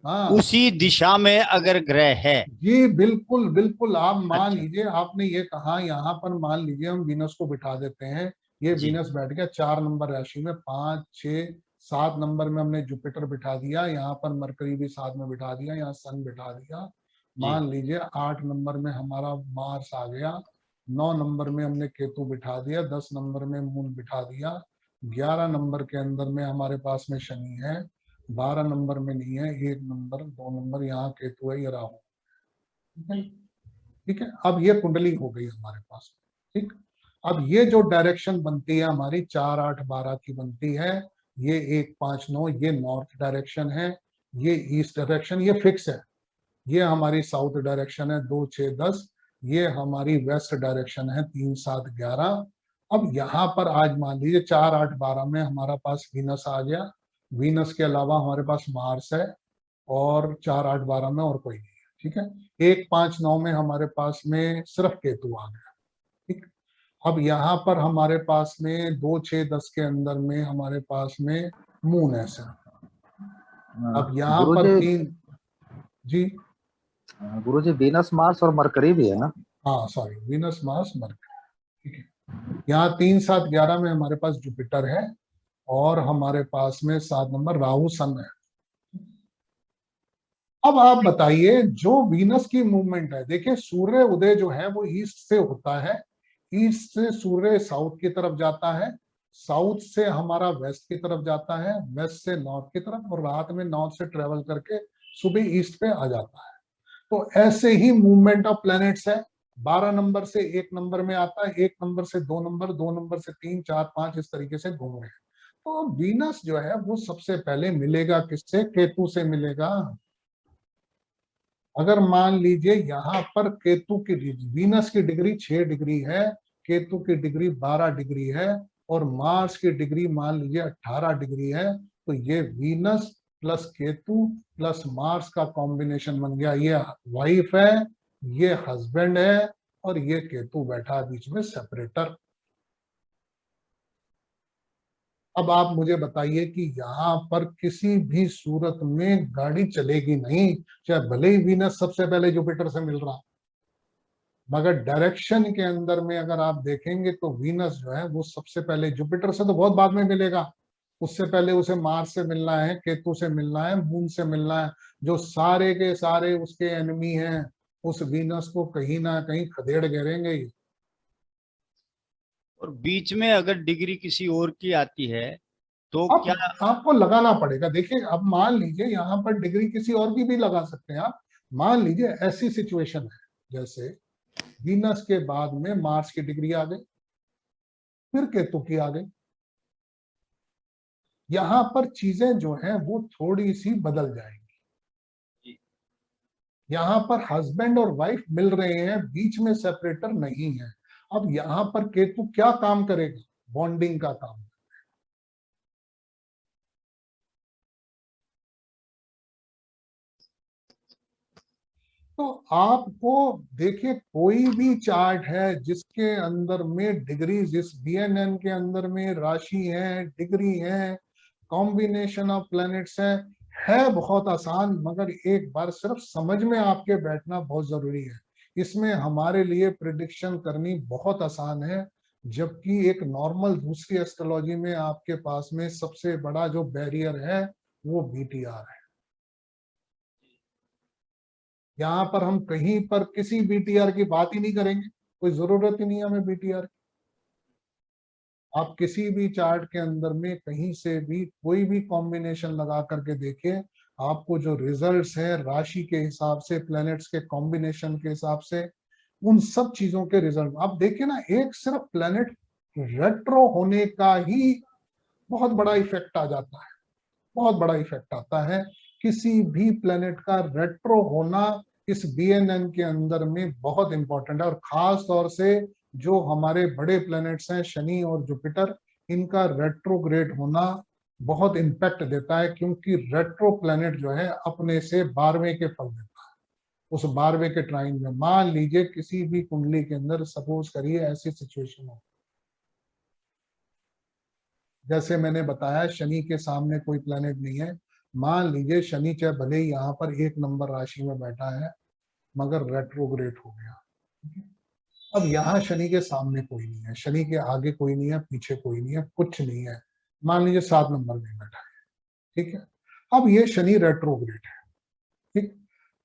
हाँ उसी दिशा में अगर ग्रह है। जी बिल्कुल बिल्कुल, आप मान अच्छा, लीजिए आपने ये कहा, यहाँ पर मान लीजिए हम वीनस को बिठा देते हैं, ये जी, वीनस बैठ गया 4 नंबर राशि में, 5 6 7 नंबर में हमने जुपिटर बिठा दिया, यहाँ पर मरकरी भी साथ में बिठा दिया, यहाँ सन बिठा दिया। जी, मान लीजिए 8 नंबर में हमारा मार्स आ गया, 9 नंबर में हमने केतु बिठा दिया, 10 नंबर में मून बिठा दिया, 11 नंबर के अंदर में हमारे पास में शनि है, 12 नंबर में नहीं है, 1 नंबर 2 नंबर यहाँ केतु है, ये राहु, ठीक है। ठीक है, अब ये कुंडली हो गई हमारे पास। ठीक, अब ये जो डायरेक्शन बनती है हमारी 4, 8, 12 की बनती है, ये 1, 5, 9 ये नॉर्थ डायरेक्शन है, ये ईस्ट डायरेक्शन ये फिक्स है, ये हमारी साउथ डायरेक्शन है 2, 6, 10, ये हमारी वेस्ट डायरेक्शन है 3, 7, 11। अब यहाँ पर आज मान लीजिए 4, 8, 12 में हमारा पास वीनस आ गया, वीनस के अलावा हमारे पास मार्स है, और 4, 8, 12 में और कोई नहीं है। ठीक है, 1, 5, 9 में हमारे पास में सिर्फ केतु आ गया। ठीक, अब यहाँ पर हमारे पास में 2, 6, 10 के अंदर में हमारे पास में मून है सर। अब यहाँ पर गुरुजी, 3, जी गुरुजी वीनस मार्स और मरकरी भी है ना? हाँ सॉरी, वीनस मार्स मरकरी। ठीक है, यहाँ 3, 7, 11 में हमारे पास जुपिटर है, और हमारे पास में 7 नंबर राहु सन है। अब आप बताइए, जो वीनस की मूवमेंट है, देखिए सूर्य उदय जो है वो ईस्ट से होता है, ईस्ट से सूर्य साउथ की तरफ जाता है, साउथ से हमारा वेस्ट की तरफ जाता है, वेस्ट से नॉर्थ की तरफ, और रात में नॉर्थ से ट्रेवल करके सुबह ईस्ट पे आ जाता है। तो ऐसे ही मूवमेंट ऑफ प्लैनेट्स है, 12 नंबर से 1 नंबर में आता है, 1 नंबर से 2 नंबर, 2 नंबर से 3, 4, 5 इस तरीके से घूम रहे हैं। तो वीनस जो है वो सबसे पहले मिलेगा किससे? केतु से मिलेगा। अगर मान लीजिए यहाँ पर केतु की वीनस की डिग्री 6 डिग्री है, केतु की डिग्री 12 डिग्री है, और मार्स की डिग्री मान लीजिए 18 डिग्री है, तो ये Venus plus Ketu plus Mars का कॉम्बिनेशन बन गया। ये वाइफ है, ये हस्बैंड है, और ये केतु बैठा है बीच में सेपरेटर। अब आप मुझे बताइए कि यहाँ पर किसी भी सूरत में गाड़ी चलेगी नहीं, चाहे भले ही वीनस सबसे पहले जुपिटर से मिल रहा, मगर डायरेक्शन के अंदर में अगर आप देखेंगे तो वीनस जो है वो सबसे पहले, जुपिटर से तो बहुत बाद में मिलेगा, उससे पहले उसे मार्स से मिलना है, केतु से मिलना है, मून से मिलना है, जो सारे के सारे उसके एनिमी हैं, उस वीनस को कहीं ना कहीं खदेड़ गिरेंगे ही। और बीच में अगर डिग्री किसी और की आती है तो अब क्या? आपको लगाना पड़ेगा। देखिए, अब मान लीजिए यहाँ पर डिग्री किसी और की भी लगा सकते हैं आप। मान लीजिए ऐसी सिचुएशन है जैसे वीनस के बाद में मार्स की डिग्री आ गई, फिर केतु की आ गई, यहाँ पर चीजें जो हैं वो थोड़ी सी बदल जाएंगी। यहाँ पर हस्बैंड और वाइफ मिल रहे हैं, बीच में सेपरेटर नहीं है। अब यहाँ पर केतु क्या काम करेगा? बॉन्डिंग का काम। तो आपको देखिए, कोई भी चार्ट है जिसके अंदर में डिग्री, जिस बीएनएन के अंदर में राशि है, डिग्री है, कॉम्बिनेशन ऑफ प्लैनेट्स है बहुत आसान, मगर एक बार सिर्फ समझ में आपके बैठना बहुत जरूरी है। इसमें हमारे लिए प्रिडिक्शन करनी बहुत आसान है, जबकि एक नॉर्मल दूसरी एस्ट्रोलॉजी में आपके पास में सबसे बड़ा जो बैरियर है वो बीटीआर है। यहाँ पर हम कहीं पर किसी बीटीआर की बात ही नहीं करेंगे, कोई जरूरत ही नहीं है हमें बीटीआर। आप किसी भी चार्ट के अंदर में कहीं से भी कोई भी कॉम्बिनेशन लगा करके देखिए, आपको जो रिजल्ट्स है राशि के हिसाब से, प्लैनेट्स के कॉम्बिनेशन के हिसाब से, उन सब चीजों के रिजल्ट आप देखिए ना, एक सिर्फ प्लैनेट रेट्रो होने का ही बहुत बड़ा इफेक्ट आ जाता है, बहुत बड़ा इफेक्ट आता है। किसी भी प्लैनेट का रेट्रो होना इस बीएनएन के अंदर में बहुत इंपॉर्टेंट है, और खास तौर से जो हमारे बड़े प्लैनेट्स हैं शनि और जुपिटर, इनका रेट्रोग्रेड होना बहुत इंपैक्ट देता है, क्योंकि रेट्रो प्लैनेट जो है अपने से 12वें के फल देता है। उस 12वें के ट्राइन में मान लीजिए किसी भी कुंडली के अंदर सपोज करिए ऐसी सिचुएशन हो, जैसे मैंने बताया शनि के सामने कोई प्लैनेट नहीं है, मान लीजिए शनि चाहे भले ही यहाँ पर 1 नंबर राशि में बैठा है मगर रेट्रोग्रेड हो गया। अब यहाँ शनि के सामने कोई नहीं है, शनि के आगे कोई नहीं है, पीछे कोई नहीं है, कुछ नहीं है, मान लीजिए 7 नंबर में बैठा है। ठीक है, अब ये शनि रेट्रोग्रेड है। ठीक,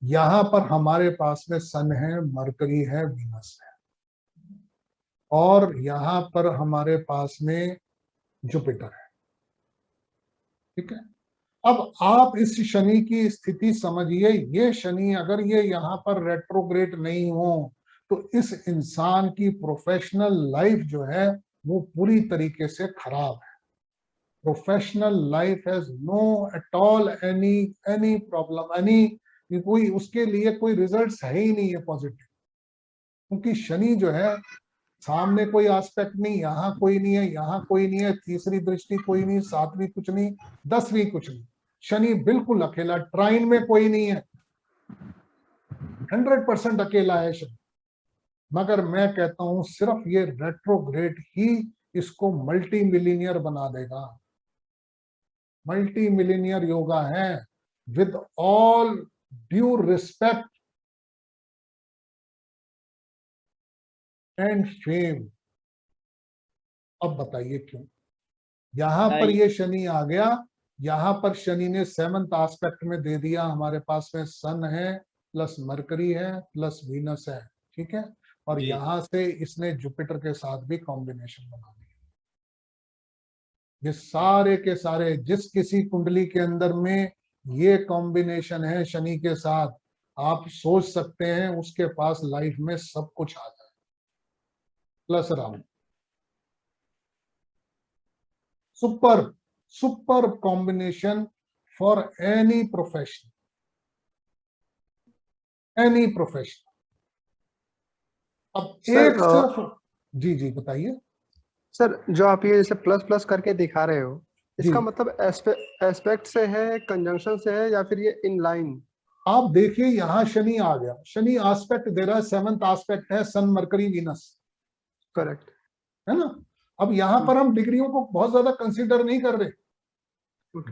यहाँ पर हमारे पास में सन है, मरकरी है, वीनस है, और यहाँ पर हमारे पास में जुपिटर है। ठीक है, अब आप इस शनि की स्थिति समझिए, ये शनि अगर ये यहाँ पर रेट्रोग्रेड नहीं हो तो इस इंसान की प्रोफेशनल लाइफ जो है वो पूरी तरीके से खराब है। Professional life has no at all any problem, कोई उसके लिए कोई रिजल्ट्स है ही नहीं है पॉजिटिव, क्योंकि शनि जो है सामने कोई एस्पेक्ट नहीं, यहाँ कोई नहीं है, यहाँ कोई नहीं है, तीसरी दृष्टि कोई नहीं, सातवीं कुछ नहीं, 10वीं कुछ नहीं, शनि बिल्कुल अकेला, ट्राइन में कोई नहीं है, 100% अकेला है शनि। मगर मैं कहता हूं सिर्फ ये रेट्रोग्रेड ही इसको मल्टी मिलीनियर बना देगा। मल्टी मिलीनियर योगा है, with all due respect and fame. अब बताइए क्यों? यहां पर ये शनि आ गया, यहां पर शनि ने 7th एस्पेक्ट में दे दिया, हमारे पास में सन है प्लस मरकरी है प्लस वीनस है, ठीक है, और यहां से इसने जुपिटर के साथ भी कॉम्बिनेशन बना दिया। ये सारे के सारे जिस किसी कुंडली के अंदर में ये कॉम्बिनेशन है शनि के साथ, आप सोच सकते हैं उसके पास लाइफ में सब कुछ आ जाए, plus Rahu. Super combination for any profession, any profession. अब एक सिर्फ जी बताइए सर, जो आप ये जैसे प्लस प्लस करके दिखा रहे हो, इसका जी। मतलब एस्पेक्ट से है, कंजंक्शन से है, या फिर ये इन लाइन? आप देखिए यहां शनि आ गया, शनि एस्पेक्ट दे रहा है, 7th एस्पेक्ट है सन मरकरी वीनस, करेक्ट है ना। अब यहां पर हम डिग्रियों को बहुत ज्यादा कंसीडर नहीं कर रहे।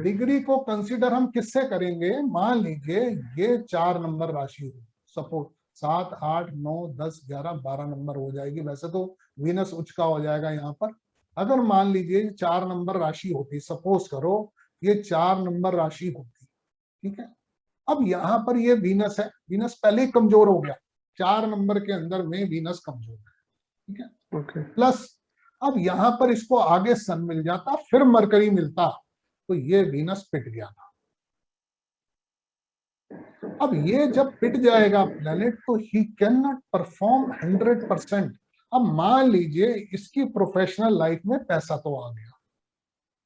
डिग्री को कंसीडर हम किससे करेंगे? मान लीजिए ये 4 नंबर राशि हो, सपोज 7, 8, 9, 10, 11, 12 नंबर हो जाएगी, वैसे तो वीनस उच्च का हो जाएगा यहाँ पर। अगर मान लीजिए 4 नंबर राशि होती, सपोज करो ये 4 नंबर राशि होती, ठीक है। अब यहाँ पर ये वीनस है, वीनस पहले ही कमजोर हो गया, 4 नंबर के अंदर में वीनस कमजोर है, ठीक है। प्लस अब यहाँ पर इसको आगे सन मिल जाता, फिर मरकरी मिलता, तो ये वीनस पिट गया था। अब ये जब पिट जाएगा प्लेनेट, तो ही कैन नॉट परफॉर्म 100%। अब मान लीजिए इसकी प्रोफेशनल लाइफ में पैसा तो आ गया,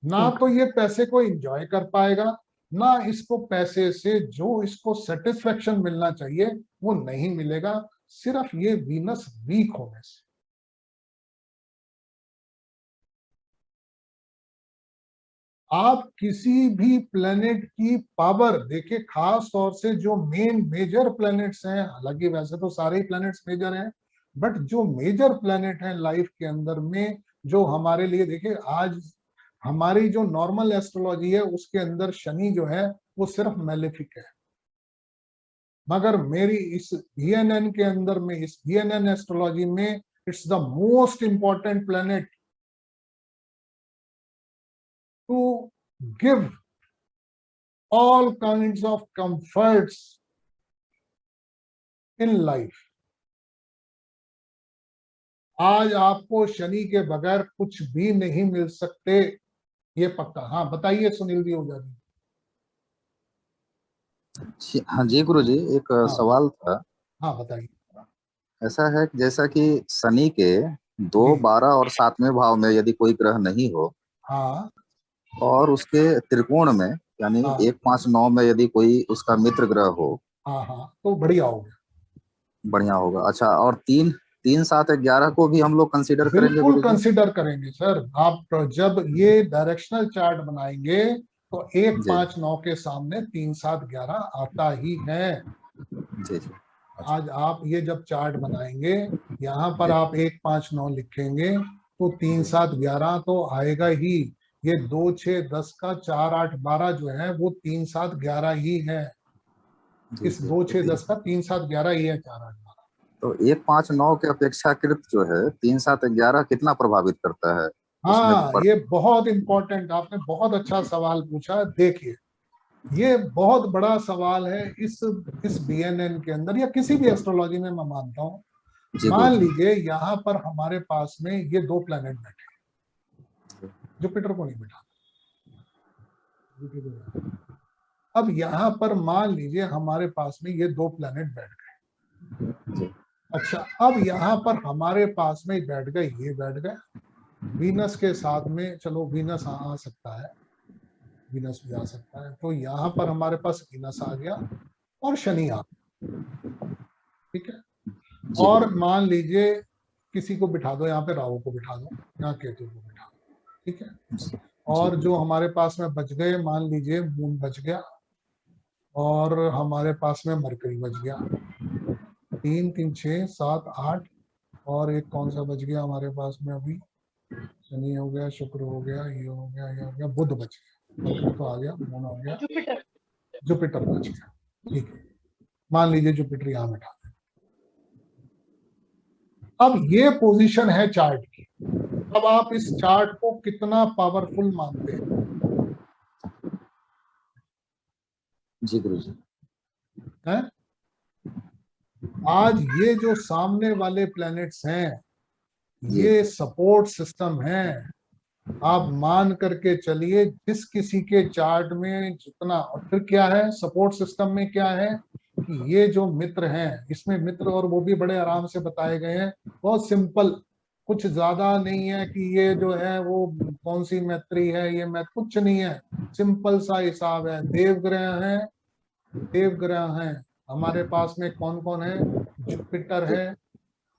ना तो ये पैसे को एंजॉय कर पाएगा, ना इसको पैसे से जो इसको सेटिस्फेक्शन मिलना चाहिए वो नहीं मिलेगा, सिर्फ ये वीनस वीक होने से। आप किसी भी प्लेनेट की पावर देखिए, खास तौर से जो मेजर प्लैनेट्स हैं, हालांकि वैसे तो सारे ही प्लैनेट्स मेजर हैं, बट जो मेजर प्लैनेट हैं लाइफ के अंदर में, जो हमारे लिए देखिए आज हमारी जो नॉर्मल एस्ट्रोलॉजी है उसके अंदर शनि जो है वो सिर्फ मैलेफिक है, मगर मेरी इस VNN के अंदर में, इस VNN एस्ट्रोलॉजी में, it's the most important planet to give all kinds of comforts in life। आज आपको शनि के बगैर कुछ भी नहीं मिल सकते, ये पक्का। हाँ बताइए सुनील जी ओझा जी। हाँ जी गुरु जी, एक हाँ सवाल था। हाँ बताइए। ऐसा है कि जैसा कि शनि के 2, जी 12 और 7वें भाव में यदि कोई ग्रह नहीं हो, हाँ और उसके त्रिकोण में यानी हाँ 1, 5, 9 में यदि कोई उसका मित्र ग्रह हो, हाँ हाँ तो बढ़िया हो गया, बढ़िया होगा। अच्छा, और 3, 3, 7, 11 को भी हम लोग कंसीडर करेंगे बिल्कुल गुरु जी? कंसिडर करेंगे सर। आप जब ये डायरेक्शनल चार्ट बनाएंगे तो 1, जी 5, 9 के सामने 3, 7, 11 आता ही है। जी जी। अच्छा, आज आप ये जब चार्ट बनाएंगे, यहाँ पर जी आप 1, 5, 9 लिखेंगे तो 3, 7, 11 तो आएगा ही। ये 2, 6, 10 का 4, 8, 12 जो है वो 3, 7, 11 ही है। जी इस जी। 2, 6, 10 का 3, 7, 11 ही है, 4, 8, 12। तो 1, 5, 9 के अपेक्षाकृत जो है 3, 7, 11 कितना प्रभावित करता है उसमें हाँ ये बहुत इंपॉर्टेंट, आपने बहुत अच्छा सवाल पूछा। देखिए ये बहुत बड़ा सवाल है इस BNN के अंदर या किसी भी एस्ट्रोलॉजी में, मैं मानता हूँ। जी गुरु मान जी। लीजिए यहाँ पर हमारे पास में ये 2 प्लैनेट बैठे, जुपिटर को नहीं बिठा, अब यहाँ पर मान लीजिए हमारे पास में ये 2 प्लैनेट बैठ गए, जी अच्छा, अब यहाँ पर हमारे पास में बैठ गए, ये बैठ गए वीनस के साथ में, चलो वीनस आ सकता है, वीनस भी आ सकता है, तो यहाँ पर हमारे पास वीनस आ गया और शनि आ गया, ठीक है। जी और गुरुजी। मान लीजिए किसी को बिठा दो, यहाँ पे राहु को बिठा दो, यहाँ केतु को बिठा दो, ठीक है। जी और गुरुजी। जो हमारे पास में बच गए, मान लीजिए मून बच गया और हमारे पास में मरकरी बच गया, 3 3 6 7 8, और एक कौन सा बच गया हमारे पास में अभी, शनि हो गया, शुक्र हो गया, ये हो गया, ये हो गया, बुध बच गया, मरकरी तो आ गया, मून आ गया, जुपिटर बच गया, ठीक है। मान लीजिए जुपिटर यहाँ बैठा। अब ये पोजीशन है चार्ट की। अब आप इस चार्ट को कितना पावरफुल मानते हैं? जी गुरुजी। हैं? आज ये जो सामने वाले प्लैनेट्स हैं, जी। ये सपोर्ट सिस्टम है। आप मान करके चलिए, जिस किसी के चार्ट में जितना, और फिर क्या है सपोर्ट सिस्टम में, क्या है कि ये जो मित्र हैं, इसमें मित्र और वो भी बड़े आराम से बताए गए हैं, बहुत सिंपल, कुछ ज्यादा नहीं है कि ये जो है वो कौन सी मैत्री है, ये मैथ कुछ नहीं है, सिंपल सा हिसाब है। देवग्रह हैं, देवग्रह हैं हमारे पास में कौन कौन है, जुपिटर है,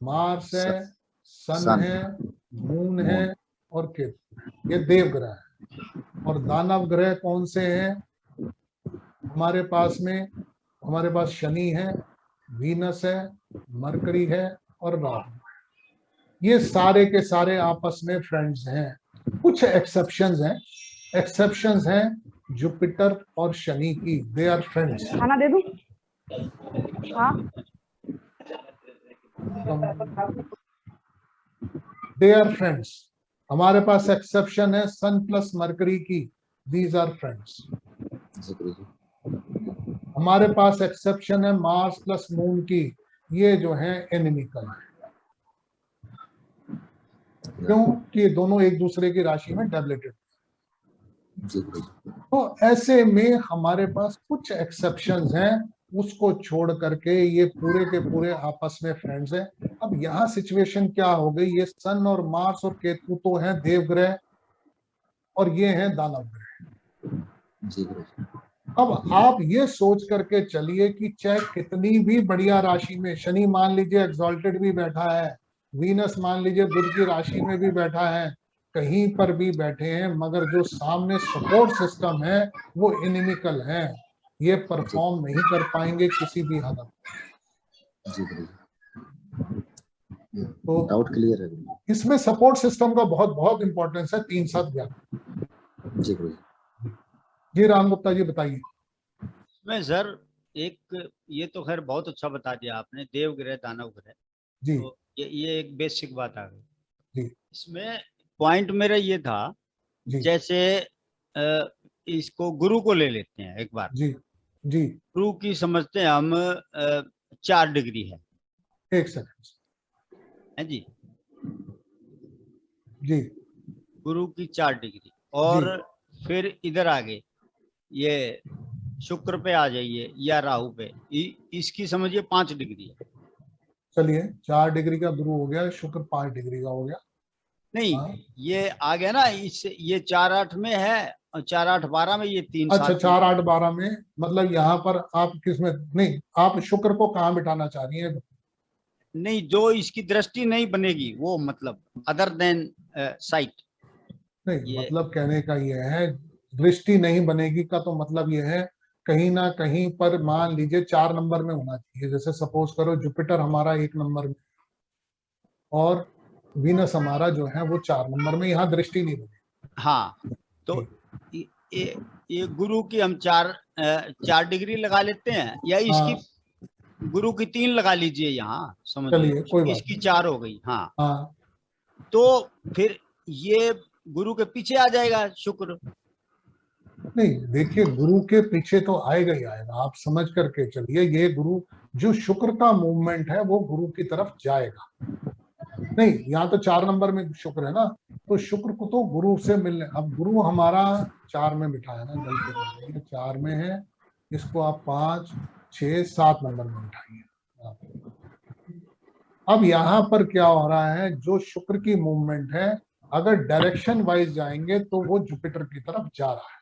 मार्स है, सन है, मून है और केतु, ये देवग्रह है। और दानव ग्रह कौन से हैं हमारे पास में, हमारे पास शनि है, वीनस है, मरकरी है और राहु। ये सारे के सारे आपस में फ्रेंड्स हैं। कुछ एक्सेप्शंस हैं, एक्सेप्शंस हैं जुपिटर और शनि की, दे आर फ्रेंड्स। खाना दे दूं? हाँ, दे आर फ्रेंड्स। हमारे पास एक्सेप्शन है सन प्लस मरकरी की, दीज आर फ्रेंड्स। जी गुरुजी। हमारे पास एक्सेप्शन है मार्स प्लस मून की, ये जो है एनिमिकल है। क्यों कि दोनों एक दूसरे की राशि में डबलेटेड। जी गुरुजी। तो ऐसे में हमारे पास कुछ एक्सेप्शंस हैं, उसको छोड़ करके ये पूरे के पूरे आपस में फ्रेंड्स हैं। अब यहाँ सिचुएशन क्या हो गई, ये सन और मार्स और केतु तो हैं देवग्रह और ये हैं दानव ग्रह। जी गुरुजी। अब आप ये सोच करके चलिए कि चाहे कितनी भी बढ़िया राशि में, शनि मान लीजिए एग्जॉल्टेड भी बैठा है, वीनस मान लीजिए बुध की राशि में भी बैठा है, कहीं पर भी बैठे हैं, मगर जो सामने सपोर्ट सिस्टम है वो इनिमिकल है, ये परफॉर्म नहीं कर पाएंगे किसी भी हद तक। जी गुरुजी। तो डाउट क्लियर है गुरुजी। इसमें सपोर्ट सिस्टम का बहुत बहुत इंपॉर्टेंस है, 3 7 ज्ञान। जी गुरुजी। जी राम गुप्ता जी बताइए। मैं सर एक, ये तो खैर बहुत अच्छा बता दिया आपने, देव ग्रह दानव ग्रह, जी तो ये एक बेसिक बात आ गई। जी इसमें पॉइंट मेरा ये था, जी जैसे इसको गुरु को ले लेते हैं एक बार। जी जी, गुरु की समझते हैं हम 4 डिग्री है, 1 सेकंड है जी, जी गुरु की 4 डिग्री। और फिर इधर आगे ये शुक्र पे आ जाइए या राहु पे, इसकी समझिए 5 डिग्री है। चलिए 4 डिग्री का गुरु हो गया, शुक्र 5 डिग्री का हो गया। नहीं, हाँ। ये आ गया ना, इस ये 4 8 में है और 4 8 12 में, ये 3 अच्छा 7 4 8 12 में, मतलब यहाँ पर आप किसमें, नहीं आप शुक्र को कहाँ बिठाना चाह रही हैं? नहीं, जो इसकी दृष्टि नहीं बनेगी वो, मतलब अदर देन साइट। नहीं मतलब कहने का ये है, दृष्टि नहीं बनेगी का तो मतलब ये है कहीं ना कहीं पर मान लीजिए 4 नंबर में होना चाहिए। जैसे सपोज करो जुपिटर हमारा 1 नंबर में और वीनस हमारा जो है वो 4 नंबर में, यहाँ दृष्टि नहीं बनेगी। हाँ, तो ये गुरु की हम 4 डिग्री लगा लेते हैं, या इसकी गुरु की 3 लगा लीजिए यहाँ, समझ चलिए कोई बात इसकी 4 हो गई। हाँ, हाँ तो फिर ये गुरु के पीछे आ जाएगा शुक्र। नहीं, देखिए गुरु के पीछे तो आएगा ही आएगा, आप समझ करके चलिए, ये गुरु जो शुक्र का मूवमेंट है वो गुरु की तरफ जाएगा। नहीं, यहाँ तो 4 नंबर में शुक्र है ना, तो शुक्र को तो गुरु से मिलने, अब गुरु हमारा 4 में बिठा है ना, गलती कर रही है, 4 में है, इसको आप 5 6 7 नंबर में बिठाइए। अब यहाँ पर क्या हो रहा है, जो शुक्र की मूवमेंट है, अगर डायरेक्शन वाइज जाएंगे तो वो जुपिटर की तरफ जा रहा है।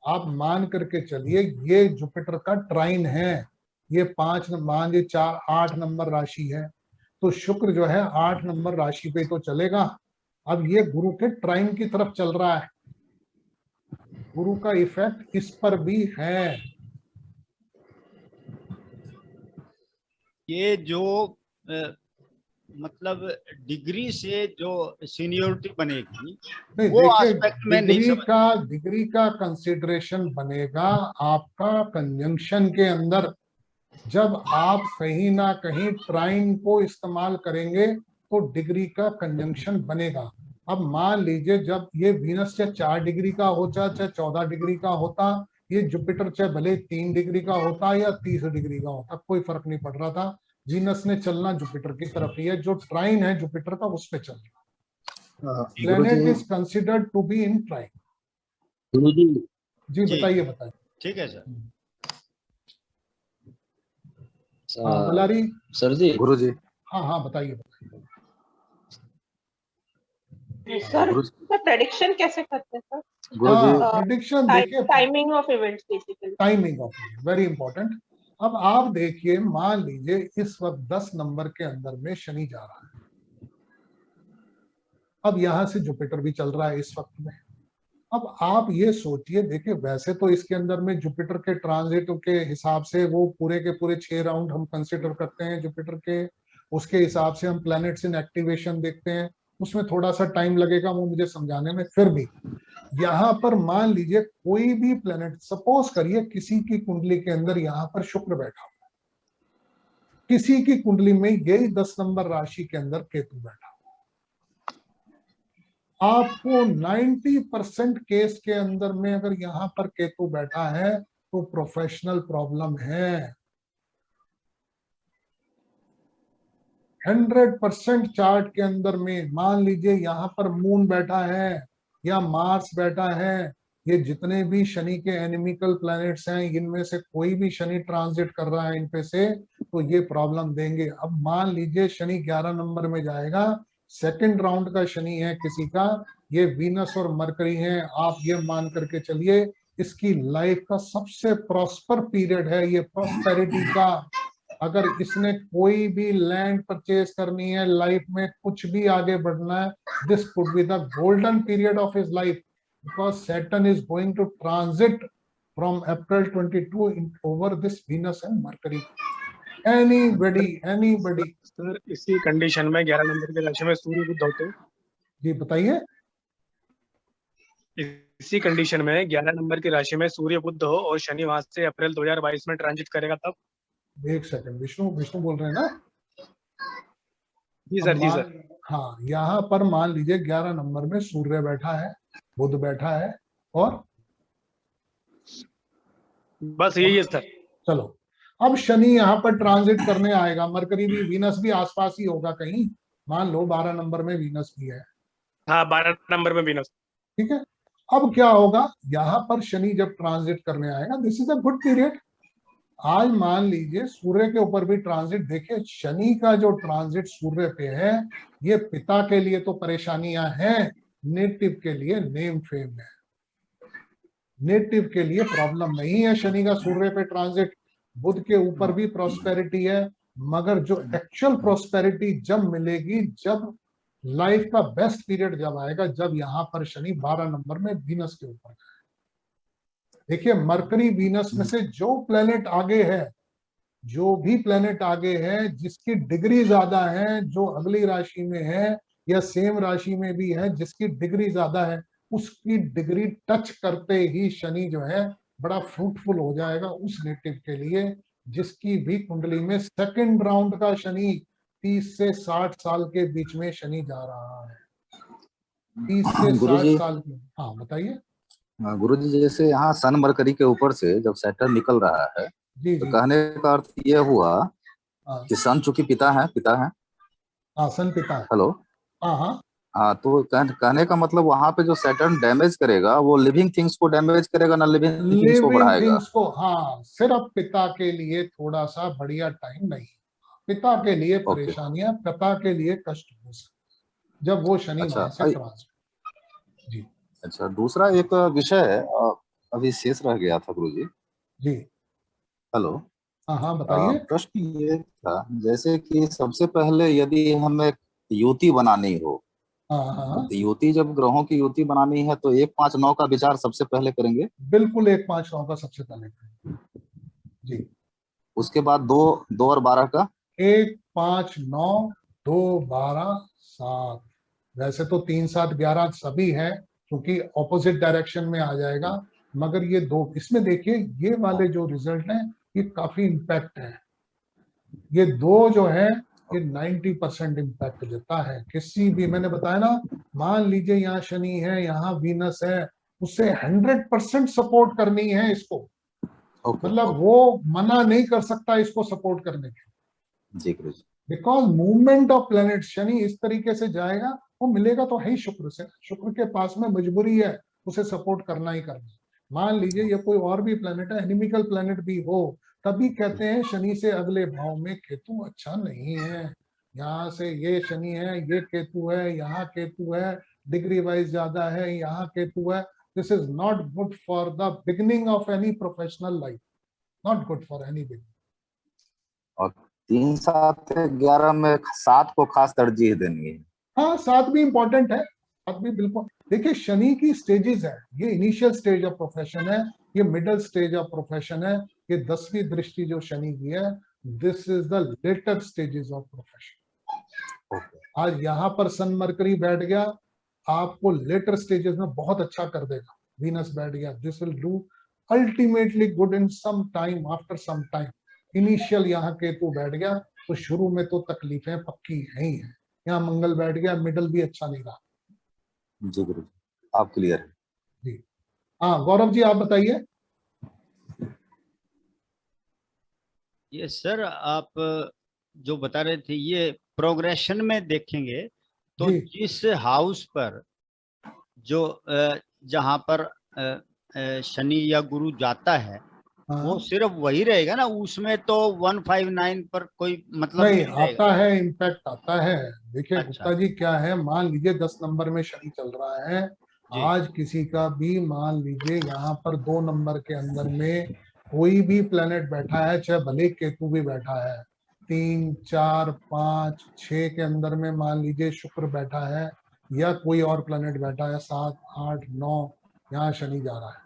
आप मान करके चलिए ये जुपिटर का ट्राइन है, ये 5 मान ये 4 8 नंबर राशि है, तो शुक्र जो है 8 नंबर राशि पे तो चलेगा। अब ये गुरु के ट्राइन की तरफ चल रहा है, गुरु का इफेक्ट इस पर भी है। ये जो मतलब डिग्री से जो सीनियोरिटी बनेगी नहीं वो देखिए, एस्पेक्ट में नहीं समझ। डिग्री का कंसिडरेशन बनेगा आपका कंजंक्शन के अंदर, जब आप कहीं ना कहीं ट्राइन को इस्तेमाल करेंगे तो डिग्री का कंजंक्शन बनेगा। अब मान लीजिए जब ये वीनस चाहे 4 डिग्री का होता चाहे 14 डिग्री का होता, ये जुपिटर चाहे भले 3 डिग्री का होता या 30 डिग्री का होता, कोई फर्क नहीं पड़ रहा था। वीनस ने चलना जुपिटर की तरफ ही है, जो ट्राइन है जुपिटर का उस पे चल रहा है। Planet is considered to be in trine. Guruji ji बताइए बताइए। ठीक है सर। हाँ बलारी। सर जी, गुरुजी हाँ बताइए बताइए। सर इसका प्रेडिक्शन कैसे करते हैं सर? गुरुजी प्रेडिक्शन देखिए, timing of events basically. Timing of very important. अब आप देखिए, मान लीजिए इस वक्त 10 नंबर के अंदर में शनि जा रहा है, अब यहां से जुपिटर भी चल रहा है इस वक्त में। अब आप ये सोचिए, देखिए वैसे तो इसके अंदर में जुपिटर के ट्रांजिट के हिसाब से वो पूरे के पूरे 6 राउंड हम कंसिडर करते हैं जुपिटर के, उसके हिसाब से हम प्लैनेट्स इन एक्टिवेशन देखते हैं, उसमें थोड़ा सा टाइम लगेगा वो मुझे समझाने में। फिर भी यहाँ पर मान लीजिए कोई भी प्लेनेट, सपोज करिए किसी की कुंडली के अंदर यहाँ पर शुक्र बैठा हुआ, किसी की कुंडली में यही 10 नंबर राशि के अंदर केतु बैठा हुआ, आपको 90% केस के अंदर में अगर यहाँ पर केतु बैठा है तो प्रोफेशनल प्रॉब्लम है। 100% चार्ट के अंदर में मान लीजिए यहाँ पर मून बैठा है या मार्स बैठा है, ये जितने भी शनि के एनिमिकल प्लैनेट्स हैं, इनमें से कोई भी शनि ट्रांजिट कर रहा है इनपे से, तो ये प्रॉब्लम देंगे। अब मान लीजिए शनि 11 नंबर में जाएगा, सेकंड राउंड का शनि है किसी का, ये वीनस और मरकरी है, आप ये मान करके चलिए इसकी लाइफ का सबसे प्रॉस्पर पीरियड है ये, प्रॉस्पेरिटी का। अगर इसने कोई भी लैंड परचेज करनी है, लाइफ में कुछ भी आगे बढ़ना है, this could be the golden period of his life, because Saturn is going to transit from April 22 over this Venus and Mercury. Anybody sir इसी कंडीशन में 11 नंबर की राशि में सूर्य बुध होते हैं। जी बताइए। इसी कंडीशन में 11 नंबर की राशि में सूर्य बुध हो और शनि वहां से अप्रैल 2022 में ट्रांजिट करेगा तब। एक सेकंड, विष्णु बोल रहे हैं ना? जी सर जी सर। हाँ, यहाँ पर मान लीजिए 11 नंबर में सूर्य बैठा है, बुध बैठा है, और बस यही है सर। चलो अब शनि यहाँ पर ट्रांजिट करने आएगा, मरकरी भी, वीनस भी आसपास ही होगा कहीं, मान लो 12 नंबर में वीनस भी है। हाँ 12 नंबर में वीनस। ठीक है, अब क्या होगा, यहाँ पर शनि जब ट्रांजिट करने आएगा, this is a good period. आज मान लीजिए सूर्य के ऊपर भी ट्रांजिट, देखिए शनि का जो ट्रांजिट सूर्य पे है, ये पिता के लिए तो परेशानियां हैं, नेटिव के लिए नेम फेम है। नेटिव के लिए प्रॉब्लम नहीं है शनि का सूर्य पे ट्रांजिट, बुध के ऊपर भी प्रॉस्पेरिटी है, मगर जो एक्चुअल प्रॉस्पेरिटी जब मिलेगी, जब लाइफ का बेस्ट पीरियड जब आएगा, जब यहाँ पर शनि 12 नंबर में वीनस के ऊपर है। देखिए मरकरी वीनस में से जो प्लेनेट आगे है, जो भी प्लेनेट आगे है, जिसकी डिग्री ज्यादा है, जो अगली राशि में है या सेम राशि में भी है, जिसकी डिग्री ज्यादा है, उसकी डिग्री टच करते ही शनि जो है बड़ा फ्रूटफुल हो जाएगा उस नेटिव के लिए, जिसकी भी कुंडली में सेकंड राउंड का शनि 30 से 60 साल के बीच में शनि जा रहा है, 30 से 60 साल की। हाँ बताइए। गुरुजी जैसे यहाँ सन मरकरी के ऊपर से जब सैटर्न निकल रहा है, जी तो जी। कहने का अर्थ यह हुआ हाँ कि सन चूंकि पिता है। हाँ सन पिता है। हेलो, हाँ हाँ हाँ, तो कहने का मतलब वहां पे जो सैटर्न डैमेज करेगा वो लिविंग थिंग्स को डैमेज करेगा, ना लिविंग थिंग्स को लिविंग बढ़ाएगा। थिंग्स को, हाँ, सिर्फ पिता के लिए थोड़ा सा बढ़िया टाइम नहीं, पिता के लिए ओके। परेशानियां, पिता के लिए कष्ट हो सकते जब वो शनि अच्छा, वहां से क्रॉस। जी अच्छा, दूसरा एक विषय अभी शेष रह गया था गुरुजी। जी, हेलो। हाँ हाँ बताइए। प्रश्न ये था, जैसे कि सबसे पहले यदि हमें युति बनानी हो, हाँ हाँ, तो युति, जब ग्रहों की युति बनानी है तो 1 5 9 का विचार सबसे पहले करेंगे। बिल्कुल 1 5 9 का सबसे पहले करें। जी, उसके बाद 2 2 और 12 का। 1 5 9 2 12 7। वैसे तो 3 7 11 सभी है, क्योंकि ऑपोजिट डायरेक्शन में आ जाएगा, मगर ये दो, इसमें देखिए ये वाले जो रिजल्ट हैं ये काफी इम्पैक्ट है। ये दो जो है ये 90% इम्पैक्ट देता है किसी भी, मैंने बताया ना, मान लीजिए यहाँ शनि है, यहाँ वीनस है, उससे 100% सपोर्ट करनी है इसको, ओके, मतलब वो मना नहीं कर सकता इसको सपोर्ट करने के, जी Guruji. Because movement of planet, Shani इस तरीके से जाएगा, वो मिलेगा तो है ही शुक्र से, शुक्र के पास में मजबूरी है उसे सपोर्ट करना ही करना। मान लीजिए ये कोई और भी प्लेनेट है, एनिमिकल प्लेनेट भी हो, तभी कहते हैं शनि से अगले भाव में केतु अच्छा नहीं है। यहाँ से ये शनि है, ये केतु है, यहाँ केतु है, डिग्री वाइज ज्यादा है, यहाँ केतु है। This is not good for the beginning of any professional life, not good for any beginning. और 3 7 11 में 7 को खास तरजीह देनी है। हाँ, 7 भी इंपॉर्टेंट है, 7 भी बिल्कुल। देखिए शनि की स्टेजेस है, ये इनिशियल स्टेज ऑफ प्रोफेशन है, ये मिडिल स्टेज ऑफ प्रोफेशन है, ये 10वीं दृष्टि जो शनि की है, this is the later stages of profession. आज यहाँ पर सन मरकरी बैठ गया, आपको लेटर स्टेजेस में बहुत अच्छा कर देगा। वीनस बैठ गया, this will do ultimately good in some time, after some time. Initial यहाँ केतु बैठ गया तो शुरू में तो तकलीफें पक्की है ही है। यहाँ मंगल बैठ गया, मिडल भी अच्छा नहीं रहा। जी गुरुजी, आप क्लियर है। जी हाँ, गौरव जी आप बताइए। ये सर आप जो बता रहे थे, ये प्रोग्रेशन में देखेंगे तो जी जिस हाउस पर जो जहां पर शनि या गुरु जाता है हाँ, वो सिर्फ वही रहेगा ना, उसमें तो 159 पर कोई मतलब नहीं नहीं रहेगा। आता है, इम्पैक्ट आता है। देखिए अच्छा गुप्ता जी क्या है, मान लीजिए 10 नंबर में शनि चल रहा है, जी आज किसी का भी मान लीजिए यहाँ पर 2 नंबर के अंदर में कोई भी प्लेनेट बैठा है, चाहे भले केतु भी बैठा है, 3 4 5 6 के अंदर में मान लीजिए शुक्र बैठा है, या कोई और प्लेनेट बैठा है, 7 8 9, यहाँ शनि जा रहा है।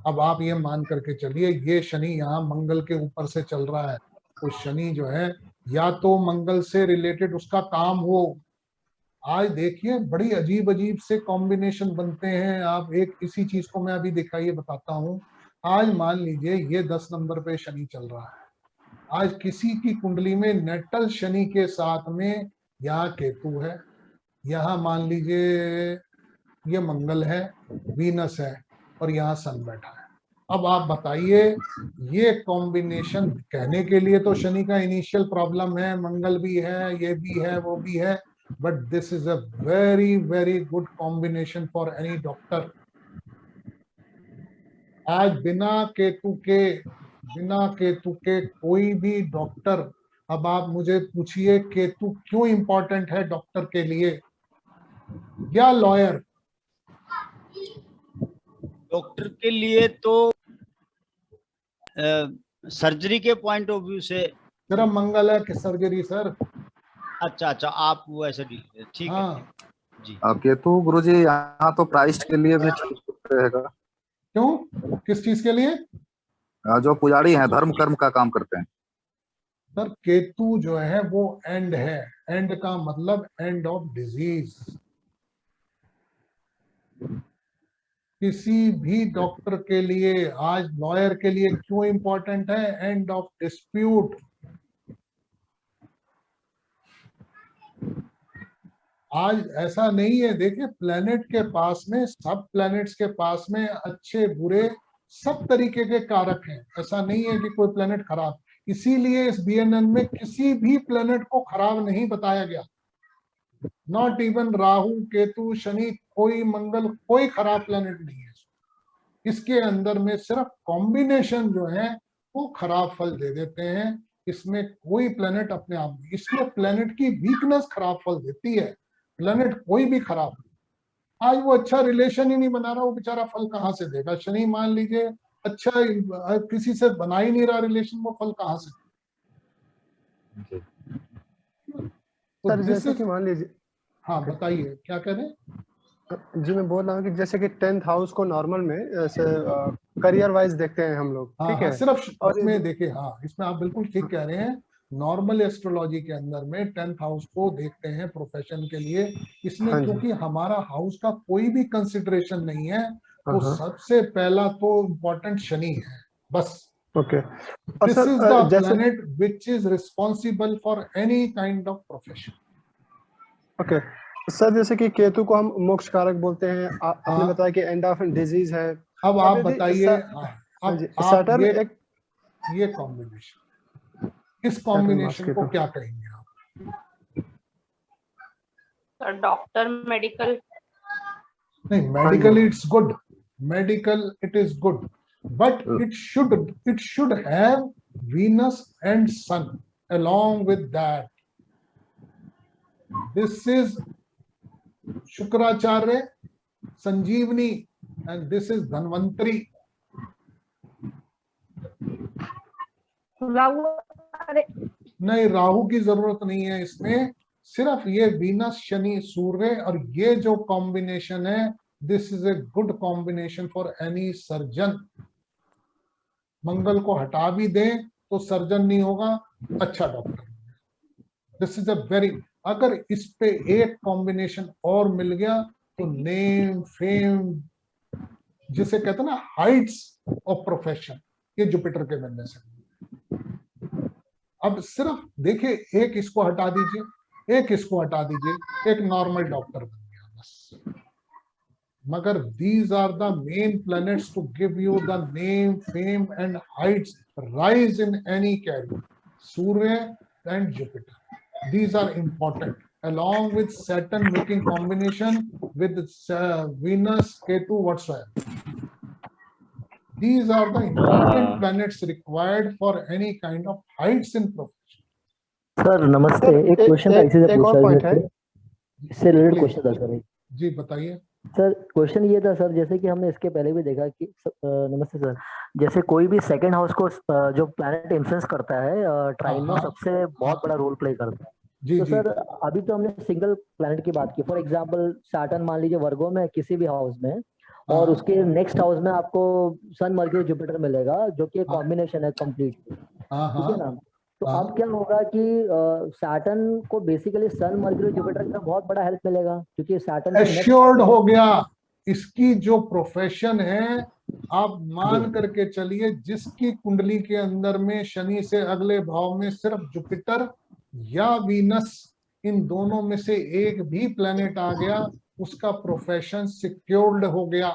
अब आप ये मान करके चलिए ये शनि यहाँ मंगल के ऊपर से चल रहा है, तो शनि जो है या तो मंगल से रिलेटेड उसका काम हो। आज देखिए बड़ी अजीब अजीब से कॉम्बिनेशन बनते हैं। आप एक इसी चीज को मैं अभी दिखाइए बताता हूँ। आज मान लीजिए ये 10 नंबर पे शनि चल रहा है, आज किसी की कुंडली में नेटल शनि के साथ में यहाँ केतु है, यहाँ मान लीजिए ये मंगल है, वीनस है, और यहाँ सन बैठा है। अब आप बताइए, ये कॉम्बिनेशन कहने के लिए तो शनि का इनिशियल प्रॉब्लम है, मंगल भी है, ये भी है, वो भी है, but this is a very very good combination for any doctor. आज बिना केतु के कोई भी डॉक्टर, अब आप मुझे पूछिए केतु क्यों इंपॉर्टेंट है डॉक्टर के लिए या लॉयर? डॉक्टर के लिए तो सर्जरी के पॉइंट ऑफ व्यू से सिर्फ मंगल है कि सर्जरी सर? अच्छा अच्छा, आप वो ऐसे डील, ठीक है हाँ, जी। केतु गुरुजी यहाँ तो प्राइस्ट के लिए भी ठीक रहेगा। क्यों, किस चीज के लिए? जो पुजारी हैं, धर्म कर्म का काम करते हैं। सर केतु जो है वो एंड है, एंड का मतलब एंड ऑफ डिजीज। किसी भी डॉक्टर के लिए, आज लॉयर के लिए क्यों इंपॉर्टेंट है? End of dispute. आज ऐसा नहीं है, देखिए प्लेनेट के पास में, सब प्लेनेट्स के पास में अच्छे बुरे सब तरीके के कारक हैं, ऐसा नहीं है कि कोई प्लेनेट खराब। इसीलिए इस बीएनएन में किसी भी प्लेनेट को खराब नहीं बताया गया। नॉट इवन राहु केतु शनि कोई मंगल कोई खराब प्लेनेट नहीं है। इसके अंदर में सिर्फ कॉम्बिनेशन जो है वो खराब फल दे देते हैं। इसमें कोई प्लेनेट अपने आप नहीं, इसमें प्लेनेट की वीकनेस खराब फल देती है, प्लेनेट कोई भी खराब नहीं। आज वो अच्छा रिलेशन ही नहीं बना रहा, वो बेचारा फल कहाँ से देगा? शनि मान लीजिए अच्छा किसी से बना ही नहीं रहा रिलेशन, वो फल कहाँ से? तो सर this जैसे is- कि मान लीजिए, हाँ बताइए क्या कह रहे हैं? जी मैं बोल रहा हूँ कि जैसे कि 10th हाउस को नॉर्मल में ऐसे करियर वाइज देखते हैं हम लोग, हाँ ठीक हाँ, है। सिर्फ और इसमें देखिए, हाँ इसमें आप बिल्कुल ठीक कह रहे हैं। नॉर्मल एस्ट्रोलॉजी के अंदर में 10th हाउस को देखते हैं प्रोफेशन के लिए। इसमें हाँ जी। क्योंकि हमारा हाउस का कोई भी कंसिडरेशन नहीं है, तो हाँ, सबसे पहला तो इम्पोर्टेंट शनि है बस। ओके। और दिस सर इज द जैसे, planet which is responsible for any kind of profession. Okay sir जैसे कि केतु को हम मोक्ष कारक बोलते हैं, आपने हाँ। बताया कि एंड ऑफ डिजीज है। अब आप यदि बताइए, हाँ हाँ अब जी, आप सैटर्न एक, ये कॉम्बिनेशन, इस कॉम्बिनेशन को केतु। क्या कहेंगे आप? डॉक्टर मेडिकल नहीं, medically it's good, medical it is good, but it should have Venus and Sun along with that. This is Shukracharya, Sanjeevani, and this is Dhanvantari. नहीं, राहु की जरूरत नहीं है इसमें, सिर्फ ये वीनस शनि सूर्य और ये जो कॉम्बिनेशन है, this is a good combination for any surgeon. Mangal को हटा भी दें तो सर्जन नहीं होगा, अच्छा doctor. This is a very, अगर इस पे एक कॉम्बिनेशन और मिल गया तो नेम फेम, जिसे कहते हैं ना हाइट्स ऑफ प्रोफेशन, ये जुपिटर के मिलने से। अब सिर्फ देखिए, एक इसको हटा दीजिए, एक इसको हटा दीजिए, एक नॉर्मल डॉक्टर बन गया बस। मगर these are the main planets to give you the name, fame and heights, rise in any career. Surya and Jupiter, these are important, along with Saturn making combination with Venus, Ketu, whatsoever. These are the important planets required for any kind of heights in profession. Sir नमस्ते, sir, एक question था, इसी से एक और पूछा point है। इससे रिलेटेड क्वेश्चन था सर। जी बताइए सर क्वेश्चन ये था सर, जैसे कि हमने इसके पहले भी देखा कि नमस्ते सर, जैसे कोई भी सेकंड हाउस को जो प्लैनेट इन्फ्लुएंस करता है ट्राइन में, हाँ। सबसे बहुत बड़ा रोल प्ले करता है। जी तो जी। सर अभी तो हमने सिंगल प्लैनेट की बात की, फॉर एग्जांपल सैटर्न मान लीजिए वर्गो में किसी भी हाउस में, और हाँ। उसके नेक्स्ट हाउस में आपको सन मर्क्यूरी जुपिटर मिलेगा, जो कि कॉम्बिनेशन है कंप्लीट, हाँ ठीक है हाँ ना। तो हाँ। अब क्या होगा कि सैटर्न को बेसिकली सन मर्क्यूरी जुपिटर का बहुत बड़ा हेल्प मिलेगा, क्योंकि सैटर्न एश्योर्ड हो गया। इसकी जो प्रोफेशन है, आप मान करके चलिए, जिसकी कुंडली के अंदर में शनि से अगले भाव में सिर्फ जुपिटर या वीनस, इन दोनों में से एक भी प्लेनेट आ गया, उसका प्रोफेशन सिक्योर्ड हो गया,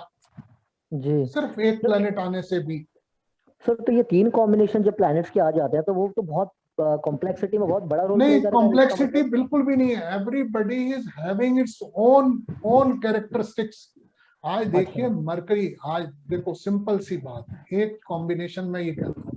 जी सिर्फ एक प्लेनेट आने से भी। सर। तो ये तीन कॉम्बिनेशन जब प्लैनेट्स के आ जाते हैं तो वो तो बहुत कॉम्प्लेक्सिटी में बहुत बड़ा रोल नहीं, प्ले करता है। कॉम्प्लेक्सिटी बिल्कुल भी नहीं है। Everybody is having its own characteristics. आज देखिए मरकरी, आज देखो सिंपल सी बात, एक कॉम्बिनेशन में ये कहता हूँ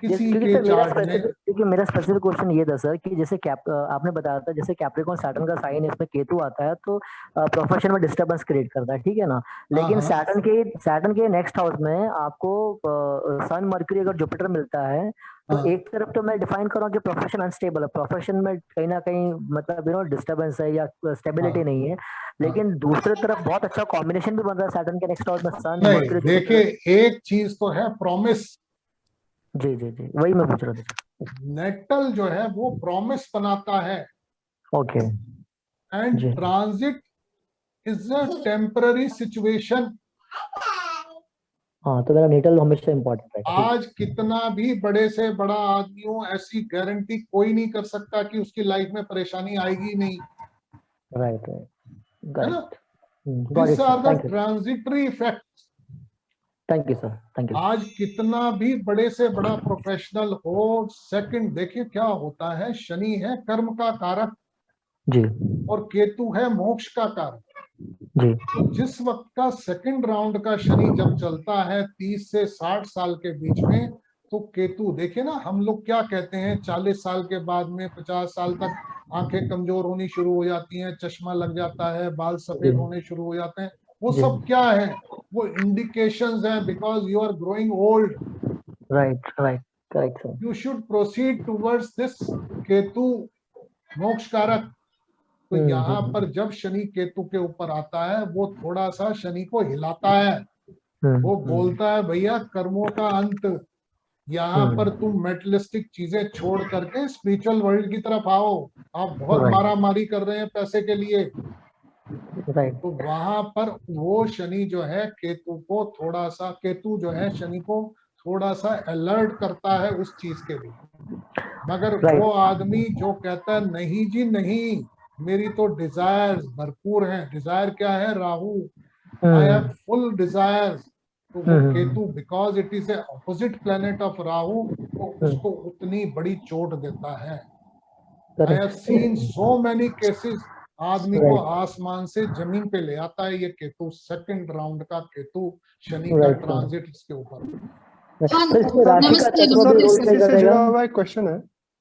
किसी के चार्ट में, क्योंकि मेरा स्पेसिफिक क्वेश्चन ये था सर कि जैसे आपने बताया था, जैसे कैप्रिकॉर्न सैटर्न का साइन है, इसमें केतु आता है तो प्रोफेशन में डिस्टर्बेंस क्रिएट करता है, ठीक है ना। लेकिन सैटर्न के नेक्स्ट हाउस में आपको सन मर्क्यूरी अगर जुपिटर मिलता है, तो एक तरफ तो मैं डिफाइन कर रहा हूँ कि प्रोफेशन अनस्टेबल है, प्रोफेशन में कहीं ना कहीं मतलब डिस्टर्बेंस है या स्टेबिलिटी नहीं है, लेकिन दूसरी तरफ बहुत अच्छा कॉम्बिनेशन भी बन रहा है सैटर्न के नेक्स्ट हाउस में सन मर्क्यूरी। देखिए एक चीज तो है प्रॉमिस। जी जी जी, वही मैं पूछ रहा था। नेटल जो है वो प्रॉमिस बनाता है। Okay. And transit is a temporary situation. हाँ, तो मेरा नेटल हमेशा इम्पोर्टेंट है। आज कितना भी बड़े से बड़ा आदमी हो, ऐसी गारंटी कोई नहीं कर सकता कि उसकी लाइफ में परेशानी आएगी नहीं। राइट है ना? These are the transitory effects. Thank you sir, thank you. आज कितना भी बड़े से बड़ा प्रोफेशनल हो, सेकंड देखिए क्या होता है, शनि है कर्म का कारक। जी और केतु है मोक्ष का कारक। जी तो जिस वक्त का सेकंड राउंड का शनि जब चलता है 30 से 60 साल के बीच में, तो केतु देखिए ना, हम लोग क्या कहते हैं 40 साल के बाद में 50 साल तक आंखें कमजोर होनी शुरू हो जाती हैं, चश्मा लग जाता है, बाल सफेद होने शुरू हो जाते हैं। वो जी। सब क्या है? वो इंडिकेशंस हैं, because you are growing old. Right right correct sir. You should proceed towards this Ketu moksha karak. तो यहाँ पर जब शनि केतु के ऊपर आता है, वो थोड़ा सा शनि को हिलाता है। वो बोलता है भैया कर्मों का अंत, यहाँ पर तुम मेटलिस्टिक चीजें छोड़ करके स्पिरिचुअल वर्ल्ड की तरफ आओ। आप बहुत Right. मारा मारी कर रहे हैं पैसे के लिए। राइट तो वहां पर वो शनि जो है केतु को थोड़ा सा, केतु जो है शनि को थोड़ा सा अलर्ट करता है उस चीज के लिए। मगर Right. वो आदमी जो कहता है नहीं जी नहीं, मेरी तो डिजायर्स भरपूर हैं। डिजायर क्या है? Rahu. I have full desires. तो वो Ketu, because it is a opposite planet of Rahu, तो उसको उतनी बड़ी चोट देता है। I have seen so many cases, आदमी को आसमान से जमीन पे ले आता है ये केतु। सेकंड राउंड का केतु शनि का ट्रांजिट इसके ऊपर। सर इसमें राशि का तत्व भी रोल प्ले इसी से करेगा? जुड़ा हुआ एक क्वेश्चन है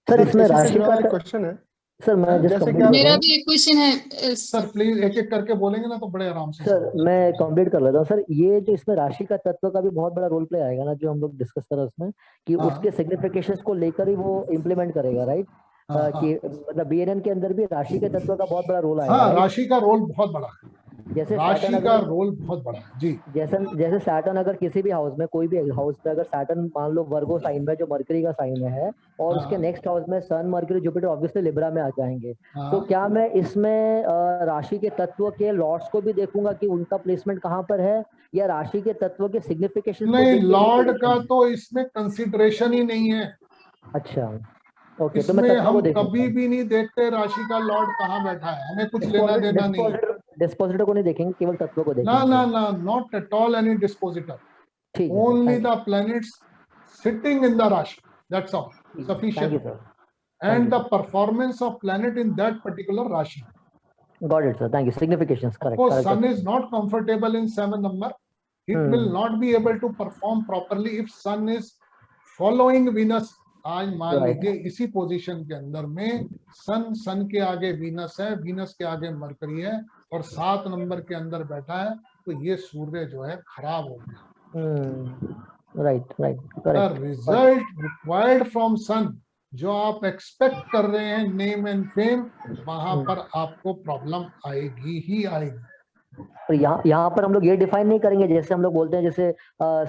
सर इसमें इसी से राशि जुड़ा का हुआ एक क्वेश्चन है सर मैं जस्ट जैसे कि कंप्लीट मेरा भी एक क्वेश्चन है सर प्लीज एक एक करके बोलेंगे ना तो बड़े आराम से। सर मैं कंप्लीट कर लेता हूँ सर। ये जो इसमें राशि का तत्व का भी बहुत बड़ा रोल प्ले आएगा ना, जो हम लोग डिस्कस कर रहे हैं उसमें, कि हाँ। उसके सिग्निफिकेशंस को लेकर ही वो इम्प्लीमेंट करेगा, राइट? हाँ, कि मतलब बीएनएन के अंदर भी राशि के तत्व का बहुत बड़ा रोल आएगा। हाँ, right? राशि का रोल बहुत बड़ा है। जैसे राशि Saturn का अगर- रोल बहुत बड़ा है जी। जैसे सैटर्न अगर किसी भी हाउस में, कोई भी हाउस में अगर सैटर्न मान लो वर्गो साइन में, जो मरकरी का साइन में है, और हाँ। उसके नेक्स्ट हाउस में सन मरकरी जुपिटर ऑब्वियसली लिब्रा में आ जाएंगे, हाँ। तो क्या मैं इसमें राशि के तत्व के लॉर्ड्स को भी देखूंगा कि उनका प्लेसमेंट कहाँ पर है, या राशि के तत्व के सिग्निफिकेशन? नहीं, लॉर्ड का तो इसमें कंसिडरेशन ही नहीं है। अच्छा ओके, तो मैं इसमें तत्व को हम देखूंगा। कभी भी नहीं देखते राशि का लॉर्ड कहाँ बैठा है, हमें कुछ लेना देना नहीं है। डिस्पोजिटर को नहीं देखेंगे, केवल तत्व को ना देखेंगे। ना ना, not at all any dispositor, ठीक है, only thank the planets sitting in the rashi, that's all, you. Thank you, sufficient, sir. And the performance of planet in that particular rashi. Got it, sir. Thank you. Significations, correct. Of course, correct. sun is not comfortable in 7 number. It will not be able to perform properly if sun is following Venus. आज मान Right. लीजिए इसी position के अंदर में सन के आगे Venus है, वीनस के आगे मरकरी है, और 7 नंबर के अंदर बैठा है, तो ये सूर्य जो है खराब हो गया। Right right the correct. Result required from Sun, जो आप एक्सपेक्ट कर रहे हैं, नेम एंड फेम, वहां पर आपको प्रॉब्लम आएगी ही आएगी। और यहाँ पर हम लोग ये डिफाइन नहीं करेंगे, जैसे हम लोग बोलते हैं जैसे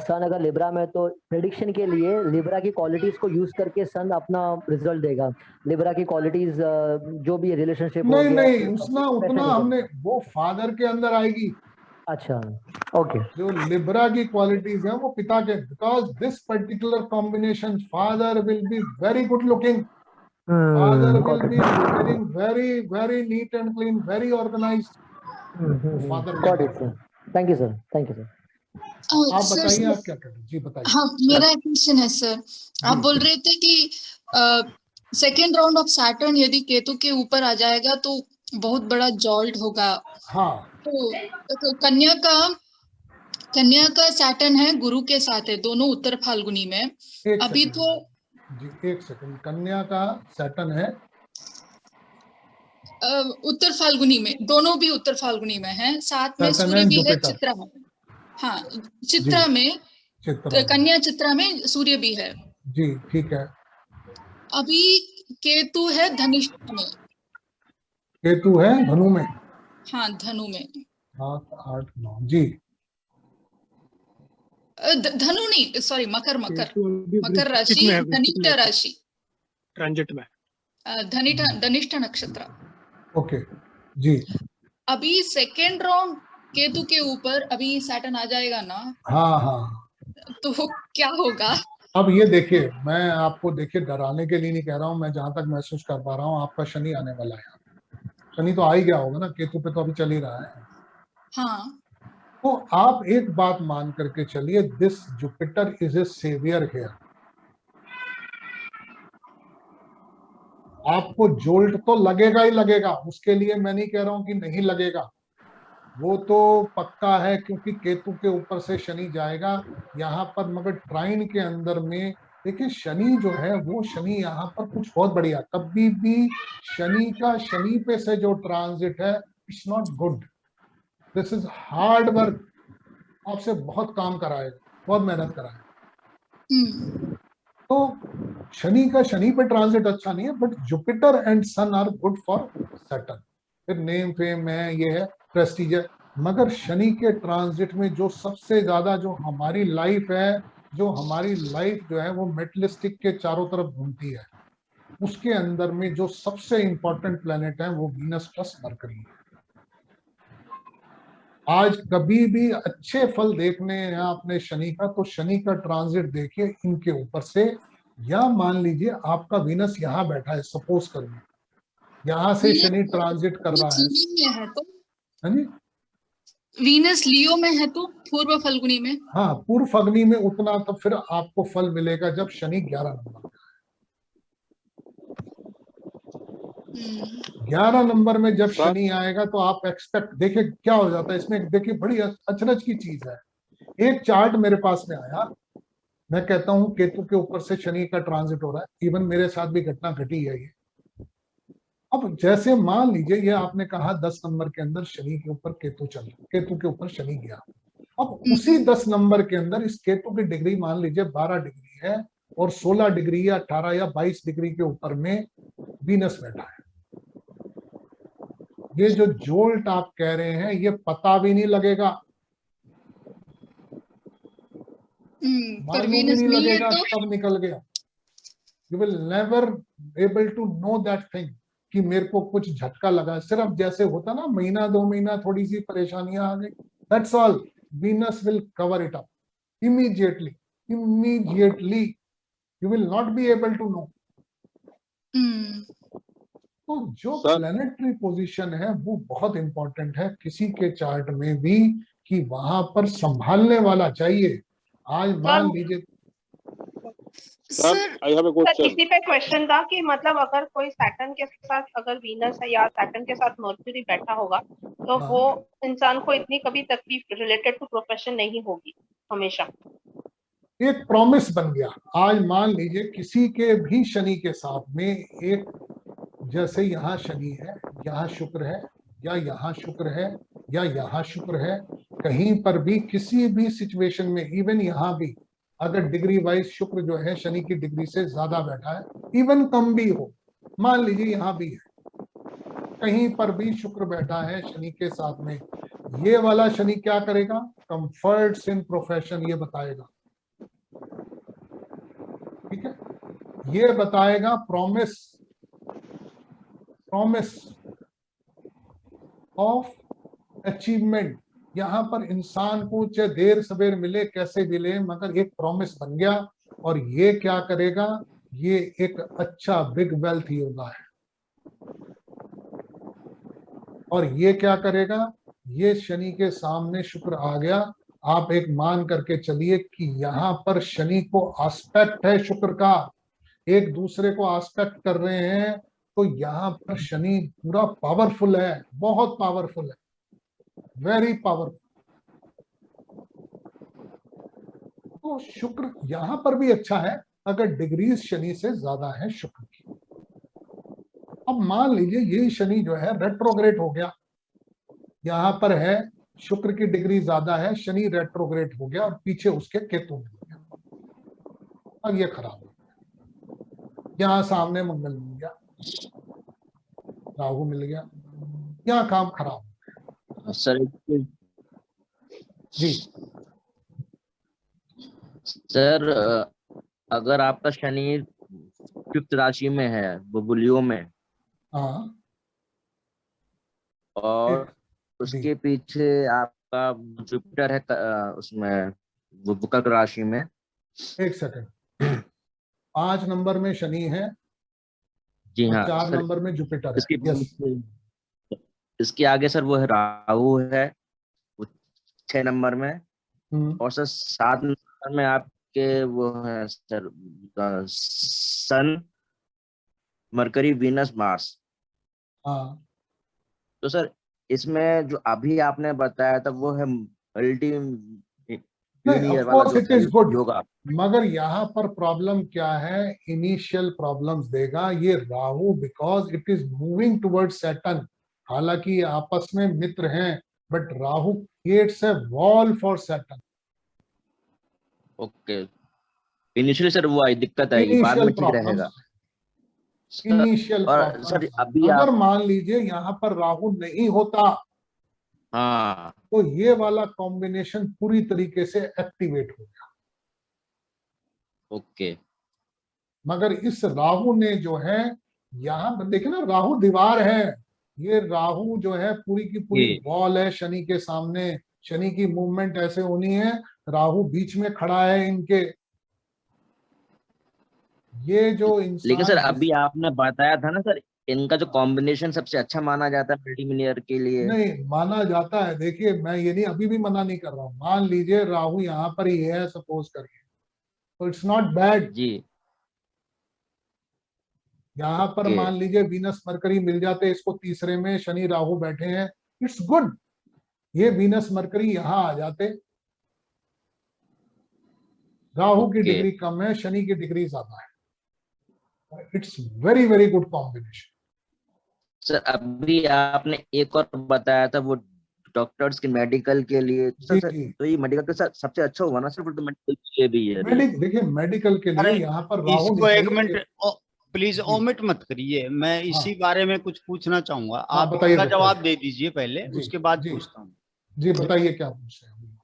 सन अगर लिब्रा में, तो प्रेडिक्शन के लिए लिब्रा की क्वालिटीज को यूज करके सन अपना रिजल्ट देगा। लिब्रा की क्वालिटीज जो भी रिलेशनशिप, नहीं, उतना हमने, वो फादर के अंदर आएगी। अच्छा ओके। जो लिब्रा की क्वालिटीज है वो पिता के, because this particular combination, father will be very good looking, father will be wearing very very neat and clean, very organized. Got it sir, thank you sir, thank you sir. आप बताइए, आप क्या कर रहे हैं जी, बताइए। हाँ, मेरा एक क्वेश्चन है सर। आप बोल रहे थे कि सेकेंड राउंड ऑफ सैटर्न यदि केतु के ऊपर आ जाएगा तो बहुत बड़ा जॉल्ट होगा। हाँ, तो कन्या का सैटर्न है, गुरु के साथ है, दोनों उत्तर फाल्गुनी में। अभी तो जी एक सेकंड, कन्या का सैटर्न है उत्तर फाल्गुनी में, दोनों भी उत्तर फाल्गुनी में हैं, साथ में सूर्य भी है चित्रा में। हाँ, चित्रा में, कन्या चित्रा में सूर्य भी है जी, ठीक है। अभी केतु है धनिष्ठा में, केतु है धनु में। हाँ, धनु में। 7, 8, 9 जी। धनु नहीं, सॉरी, मकर राशि, धनिष्ठा राशि, ट्रांजिट में, धनिष्ठा नक्षत्र। ओके जी। अभी सेकेंड राउंड केतु के ऊपर अभी सैटर्न आ जाएगा ना? हाँ हाँ, तो क्या होगा? अब ये देखिए, मैं आपको देखिए डराने के लिए नहीं कह रहा हूँ, मैं जहां तक महसूस कर पा रहा हूँ, आपका शनि आने वाला है। शनि तो आ ही गया होगा ना, केतु पे तो अभी चल ही रहा है। हाँ, तो आप एक बात मान करके चलिए, this Jupiter is a saviour here. आपको जोल्ट तो लगेगा ही लगेगा, उसके लिए मैं नहीं कह रहा हूं कि नहीं लगेगा, वो तो पक्का है क्योंकि केतु के ऊपर से शनि जाएगा यहाँ पर। मगर ट्राइन के अंदर में देखिए शनि जो है वो शनि यहाँ पर कुछ बहुत बढ़िया, कभी भी शनि का शनि पे से जो ट्रांजिट है it's not good, this is hard work, आपसे बहुत काम कराएगा, बहुत मेहनत कराएगा। तो शनि का शनि पे ट्रांजिट अच्छा नहीं है, but Jupiter and Sun are good for Saturn, फिर नेम फेम है, ये है प्रेस्टीज है। मगर शनि के ट्रांजिट में जो सबसे ज्यादा जो हमारी लाइफ है, जो हमारी लाइफ जो है वो मेटलिस्टिक के चारों तरफ घूमती है, उसके अंदर में जो सबसे इंपॉर्टेंट प्लेनेट है वो वीनस प्लस मरकरी है। आज कभी भी अच्छे फल देखने हैं आपने शनि का, तो शनि का ट्रांजिट देखिए इनके ऊपर से, या मान लीजिए आपका वीनस यहाँ बैठा है, सपोज करिए यहाँ से शनि ट्रांजिट कर रहा है, तो हाँ जी, वीनस लियो में है तो पूर्व फल्गुनी में, हाँ पूर्व फल्गुनी में उतना तो फिर आपको फल मिलेगा जब शनि 11 नंबर, 11 नंबर में जब शनि आएगा तो आप एक्सपेक्ट, देखिए क्या हो जाता है इसमें, देखिए बड़ी अचरज की चीज है। एक चार्ट मेरे पास में आया, मैं कहता हूं केतु के ऊपर से शनि का ट्रांजिट हो रहा है, इवन मेरे साथ भी घटना घटी है ये। अब जैसे मान लीजिए ये आपने कहा 10 नंबर के अंदर शनि के ऊपर केतु चल रहा, केतु के ऊपर शनि गया, अब उसी 10 नंबर के अंदर इस केतु की डिग्री मान लीजिए 12 डिग्री है और 16 डिग्री या 18 या 22 डिग्री के ऊपर में वीनस बैठा है। ये जो जोल्ट आप कह रहे हैं ये पता भी नहीं लगेगा, मालूम भी नहीं लगेगा कब निकल गया। You will never able to know that thing कि मेरे को कुछ झटका लगा, सिर्फ जैसे होता ना महीना 2 महीना थोड़ी सी परेशानियां आ गई, that's all, Venus will cover it up immediately, immediately you will not be able to know. तो जो प्लैनेटरी पोजीशन है वो बहुत इंपॉर्टेंट है किसी के चार्ट में भी, कि वहां पर संभालने वाला चाहिए। आज मान लीजिए सर इसी पे क्वेश्चन था कि मतलब अगर कोई सैटर्न के साथ अगर वीनस है या सैटर्न के साथ मर्क्यूरी बैठा होगा तो वो इंसान को इतनी कभी तकलीफ रिलेटेड टू प्रोफेशन नहीं होगी, हमेशा एक प्रॉमिस बन गया। आज मान लीजिए किसी के भी शनि के साथ में एक, जैसे यहाँ शनि है, यहाँ शुक्र है, या यहाँ शुक्र है, या यहाँ शुक्र है, कहीं पर भी किसी भी सिचुएशन में, इवन यहाँ भी अगर डिग्री वाइज शुक्र जो है शनि की डिग्री से ज्यादा बैठा है, इवन कम भी हो, मान लीजिए यहाँ भी है, कहीं पर भी शुक्र बैठा है शनि के साथ में, ये वाला शनि क्या करेगा, कंफर्ट्स इन प्रोफेशन ये बताएगा, ठीक है, ये बताएगा प्रॉमिस, प्रॉमिस ऑफ अचीवमेंट। यहाँ पर इंसान को चाहे देर सवेर मिले कैसे मिले, मगर एक प्रॉमिस बन गया, और ये क्या करेगा, ये एक अच्छा बिग वेल्थ योगा है। और ये क्या करेगा, ये शनि के सामने शुक्र आ गया, आप एक मान करके चलिए कि यहाँ पर शनि को आस्पेक्ट है शुक्र का, एक दूसरे को आस्पेक्ट कर रहे हैं, तो यहाँ पर शनि पूरा पावरफुल है, बहुत पावरफुल है, वेरी पावरफुल। तो शुक्र यहाँ पर भी अच्छा है अगर डिग्रीज शनि से ज्यादा है शुक्र की। अब मान लीजिए ये शनि जो है रेट्रोग्रेड हो गया, यहाँ पर है शुक्र की डिग्री ज्यादा है, शनि रेट्रोग्रेड हो गया और पीछे उसके केतु मिल गया, अब ये खराब हो गया। यहाँ सामने मंगल मिल गया, राहु मिल गया, यहाँ काम खराब हो गया। सर जी सर, अगर आपका शनि फिफ्थ राशि में है, बुलियो में, हाँ, और उसके पीछे आपका जुपिटर है उसमें कर्क राशि में, एक सेकंड, 5 नंबर में शनि है, जी हाँ 4 सर, नंबर में जुपिटर है। इसके आगे सर वो है राहु है, वो 6 नंबर में, और सर 7 नंबर में आपके वो है सर सन, मरकरी, वीनस, मार्स। हाँ तो सर इसमें जो अभी आपने बताया था वो है मल्टी नहीं, ऑफ वाला कोर्स जो इट है इज गुड, योगा। मगर यहाँ पर प्रॉब्लम क्या है, इनिशियल प्रॉब्लम्स देगा ये Rahu, because it is moving toward Saturn. हालांकि आपस में मित्र हैं, but Rahu creates a wall for Saturn. Okay, initially sir वो आई दिक्कत आएगी, बाद इनिशियल में ठीक रहेगा प्रॉब्लम्स, इनिशियल और प्रॉब्लम्स। सर अभी अगर आप, मान लीजिए यहाँ पर राहु नहीं होता हाँ तो ये वाला कॉम्बिनेशन पूरी तरीके से एक्टिवेट हो गया, ओके मगर इस राहु ने जो है, यहाँ देखिए ना, राहु दीवार है, ये राहु जो है पूरी की पूरी ये वॉल है शनि के सामने। शनि की मूवमेंट ऐसे होनी है, राहु बीच में खड़ा है इनके। ये जो लेकिन सर इंसान अभी आपने बताया था ना सर, इनका जो कॉम्बिनेशन सबसे अच्छा माना जाता है मल्टीमिलियनर के लिए। नहीं माना जाता है, देखिए मैं ये नहीं, अभी भी मना नहीं कर रहा हूं, मान लीजिए राहु यहाँ पर ही है सपोज करिए, तो इट्स नॉट बैड। जी यहाँ पर ओके मान लीजिए वीनस मरकरी मिल जाते इसको तीसरे में, शनि राहु बैठे हैं, इट्स गुड। ये वीनस मरकरी यहाँ आ जाते, राहु की ओके डिग्री कम है, शनि की डिग्री ज्यादा है, it's very very good combination. Sir अभी आपने एक और बताया था वो डॉक्टर्स के मेडिकल के लिए, जी सर जी, तो ये मेडिकल के साथ सबसे अच्छा हुआ ना सर, फिर तो मेडिकल के लिए भी है। देखिए मेडिकल के लिए अरे यहाँ पर राहु इसको एक दिखाइए। मिनट प्लीज जी ओमिट मत करिए, मैं इसी हाँ बारे में कुछ पूछना चाहूंगा, हाँ, आप बताइए इसका जवाब बताइए। दे दीजिए पहले, जी उसके बाद जी पूछता हूँ। जी, बताइए क्या पूछ रहे हैं।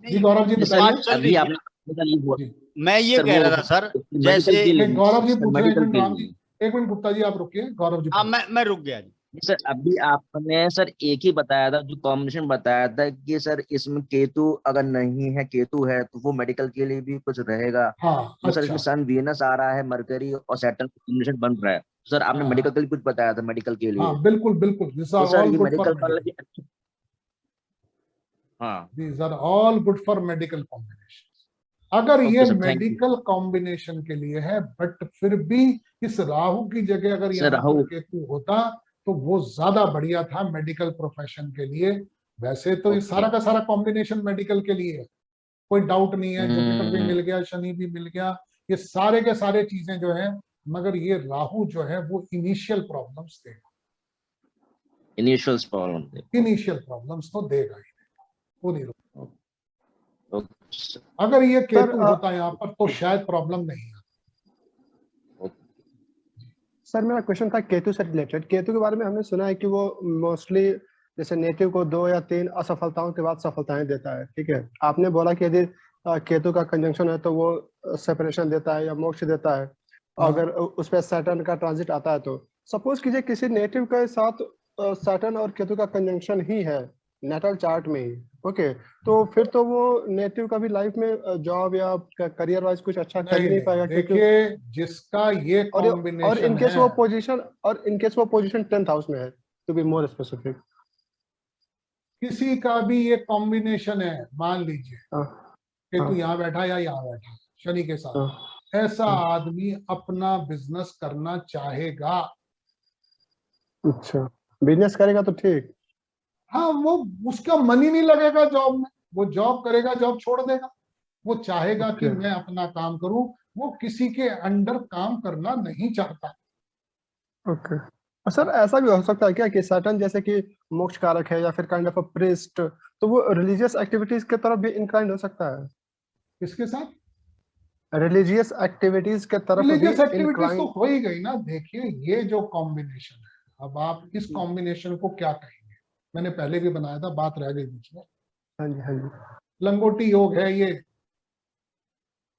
जी नहीं, गौरव जी सर बताइए। बात चल अभी रही थी आपने मेडिकल ये जी मैं ये सर कह वो रहा था सर, मेडिकल जैसे के नहीं, लिए, गौरव जी सर पूछ रहे हैं, एक मेडिकल मिनट के राम लिए। जी, एक मिनट गुप्ता जी आप रुकिए, गौरव जी हाँ पूछिए। मैं रुक गया जी। सर अभी आपने सर एक ही बताया था, जो कॉम्बिनेशन बताया था कि सर इसमें केतु अगर नहीं है, केतु है तो वो मेडिकल के लिए भी कुछ रहेगा। हाँ तो सर अच्छा, इसमें सन वीनस आ रहा है, मरकरी और सैटर्न कॉम्बिनेशन बन रहा है। तो सर आपने हाँ मेडिकल हाँ के लिए कुछ बताया था मेडिकल के लिए। हाँ, बिल्कुल बिल्कुल, दिस तो आर सर ऑल ये गुड फॉर मेडिकल वाला मेडिकल, भी अच्छा, हाँ these are all good for medical combination. अगर ये okay sir thank you. Medical combination के लिए है, बट फिर भी इस राहु की जगह अगर सर यहाँ पर राहु, केतु होता तो वो ज्यादा बढ़िया था मेडिकल प्रोफेशन के लिए। वैसे तो ये ओके सारा का सारा कॉम्बिनेशन मेडिकल के लिए है, कोई डाउट नहीं है, जुपिटर भी मिल गया, शनि भी मिल गया, ये सारे के सारे चीजें जो है, मगर ये राहु जो है वो इनिशियल प्रॉब्लम्स देगा, इनिशियल प्रॉब्लम। इनिशियल प्रॉब्लम्स तो देगा ही, वो नहीं रुकता। ओके सर, अगर ये सर केतु होता यहाँ पर तो शायद प्रॉब्लम नहीं आता। सर मेरा क्वेश्चन था केतु से रिलेटेड। केतु के बारे में हमने सुना है कि वो मोस्टली जैसे नेटिव को 2 या 3 असफलताओं के बाद सफलताएं देता है, ठीक है। आपने बोला कि यदि केतु का कंजंक्शन है तो वो सेपरेशन देता है या मोक्ष देता है, हाँ अगर उस पर सैटर्न का ट्रांजिट आता है तो। सपोज कीजिए किसी नेटिव के साथ सैटर्न और केतु का कंजंक्शन ही है नेटल चार्ट में ही, ओके, तो फिर तो वो नेटिव का भी लाइफ में जॉब या करियर वाइज कुछ अच्छा कर ही नहीं पाएगा, क्योंकि देखिए जिसका ये और कॉम्बिनेशन इनकेस है, वो पोजीशन 10th हाउस में है, टू बी मोर स्पेसिफिक। किसी का भी ये कॉम्बिनेशन है, मान लीजिए केतु हाँ यहाँ बैठा या यहाँ बैठा शनि के साथ, हाँ ऐसा हाँ, आदमी अपना बिजनेस करना चाहेगा। अच्छा बिजनेस करेगा तो ठीक। हाँ, वो उसका मन ही नहीं लगेगा जॉब में, वो जॉब करेगा, जॉब छोड़ देगा, वो चाहेगा कि ओके मैं अपना काम करूं, वो किसी के अंडर काम करना नहीं चाहता। ओके। और सर ऐसा भी हो सकता है क्या कि सैटर्न जैसे कि मोक्ष कारक है या फिर काइंड ऑफ अ प्रीस्ट, तो वो रिलीजियस एक्टिविटीज की तरफ भी इंक्लाइंड हो सकता है? किसके साथ? रिलीजियस एक्टिविटीज के तरफ भी रिलीजियस एक्टिविटीज तो इंक्लाइंड। हो ही गई ना। देखिए ये जो कॉम्बिनेशन है, अब आप इस कॉम्बिनेशन को क्या कहेंगे, मैंने पहले भी बनाया था, बात रह गई बीच में। हाँ जी हाँ जी, लंगोटी योग है ये।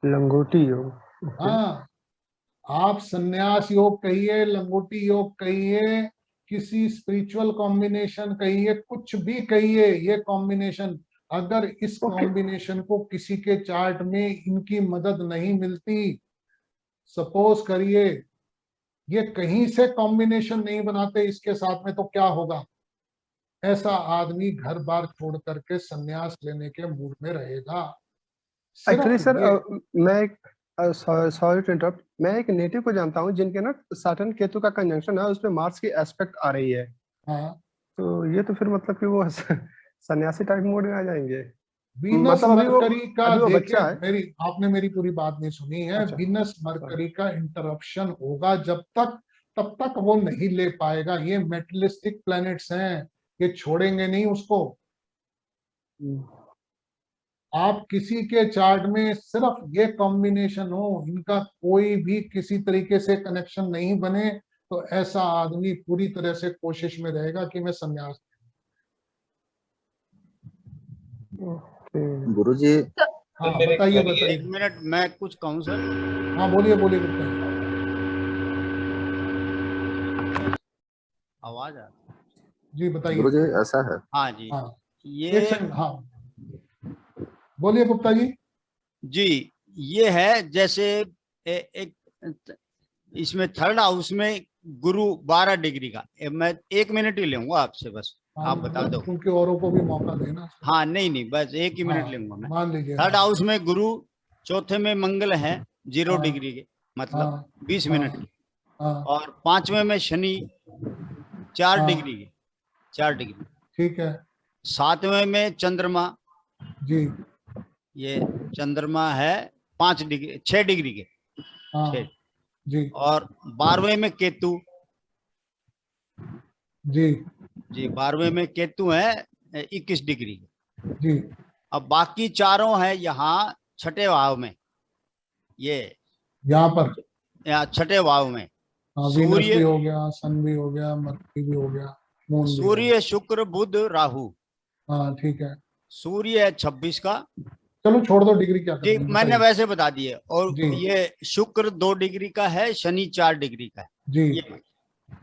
लंगोटी योग, ओके हाँ, आप संन्यास योग कहिए, लंगोटी योग कहिए, किसी स्पिरिचुअल कॉम्बिनेशन कहिए, कुछ भी कहिए, ये कॉम्बिनेशन, अगर इस ओके कॉम्बिनेशन को किसी के चार्ट में इनकी मदद नहीं मिलती, सपोज करिए ये कहीं से कॉम्बिनेशन नहीं बनाते इसके साथ में, तो क्या होगा? ऐसा आदमी घर बार छोड़ करके संन्यास लेने के मूड में रहेगा। एक्चुअली सिर्फ सर ये मैं सॉरी टू इंटरप्ट, मैं एक नेटिव को जानता हूँ जिनके ना सैटर्न केतु का कंजंक्शन है, उसमें मार्स की एस्पेक्ट आ रही है। हाँ, तो ये तो फिर मतलब कि वो सन्यासी टाइप मोड में आ जाएंगे। वीनस मतलब अभी वो मरकरी का अभी वो देखिए, बच्चा है। आपने मेरी पूरी बात नहीं सुनी है। अच्छा, वीनस मरकरी का इंटरप्शन होगा तब तक वो नहीं ले पाएगा। ये मेटलिस्टिक प्लैनेट्स हैं, ये छोड़ेंगे नहीं उसको। आप किसी के चार्ट में सिर्फ ये कॉम्बिनेशन हो, इनका कोई भी किसी तरीके से कनेक्शन नहीं बने, तो ऐसा आदमी पूरी तरह से कोशिश में रहेगा कि मैं संन्यास। गुरुजी, हाँ बताइए बताइए। एक मिनट, मैं कुछ कहूँ सर। हाँ बोलिए बोलिए गुप्ता जी। आवाज आ जी बताइए। गुरुजी ऐसा है। हाँ जी। हाँ ये एक सेकंड, हाँ बोलिए गुप्ता जी। जी, ये है जैसे एक इसमें थर्ड हाउस में गुरु 12 डिग्री का, मैं 1 मिनट ही लूंगा आपसे बस, आप बता दो। क्योंकि औरों को भी मौका देना। हाँ नहीं, बस 1 ही मिनट लूंगा मैं। मान लीजिए। थर्ड हाउस में गुरु, चौथे में मंगल है 0 डिग्री के, मतलब 20 मिनट के, और 5वें में शनि 4 डिग्री के, 4 डिग्री। ठीक है। 7वें में चंद्रमा जी, ये चंद्रमा है 5 डिग्री, 6 डिग्री के, 6 जी। और 12वें में केतु जी, 12वें में केतु है 21 डिग्री के। जी। अब बाकी चारों है यहाँ छठे भाव में, ये यहाँ पर छठे भाव में वीनस भी हो गया, सन भी हो गया, मरकरी भी हो गया, मून भी। सूर्य, शुक्र, बुध, राहु। हाँ ठीक है। सूर्य है 26 का। चलो छोड़ दो डिग्री, क्या जी मैंने वैसे बता दिए। और ये शुक्र 2 डिग्री का है, शनि 4 डिग्री का है। जी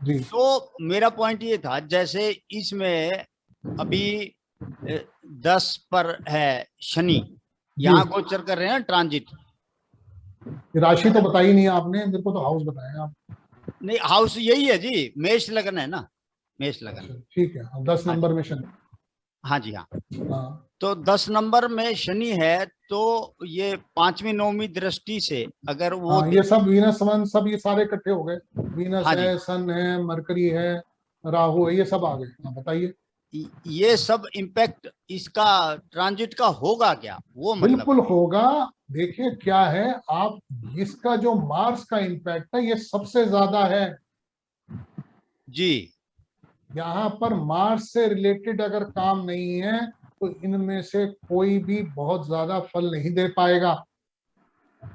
जी। तो मेरा पॉइंट ये था, जैसे इसमें अभी 10 पर है शनि, यहाँ गोचर कर रहे हैं ट्रांजिट। राशि तो बताई नहीं आपने मेरे को, तो हाउस बताया आप। नहीं, हाउस यही है जी, मेष लगन है ना, मेष लगन। ठीक है, 10 नंबर में शनि। हाँ जी हाँ। तो 10 नंबर में शनि है, तो ये 5वीं 9वीं दृष्टि से अगर वो ये सब वीनस वन सब ये सारे इकट्ठे हो गए। वीनस हाँ है, सन है, मरकरी है, राहु है, ये सब आ गए। बताइए ये सब इम्पैक्ट इसका ट्रांजिट का होगा क्या? वो मतलब बिल्कुल होगा। देखिए क्या है, आप इसका जो मार्स का इम्पैक्ट है ये सबसे ज्यादा है जी। यहाँ पर मार्स से रिलेटेड अगर काम नहीं है तो इनमें से कोई भी बहुत ज्यादा फल नहीं दे पाएगा।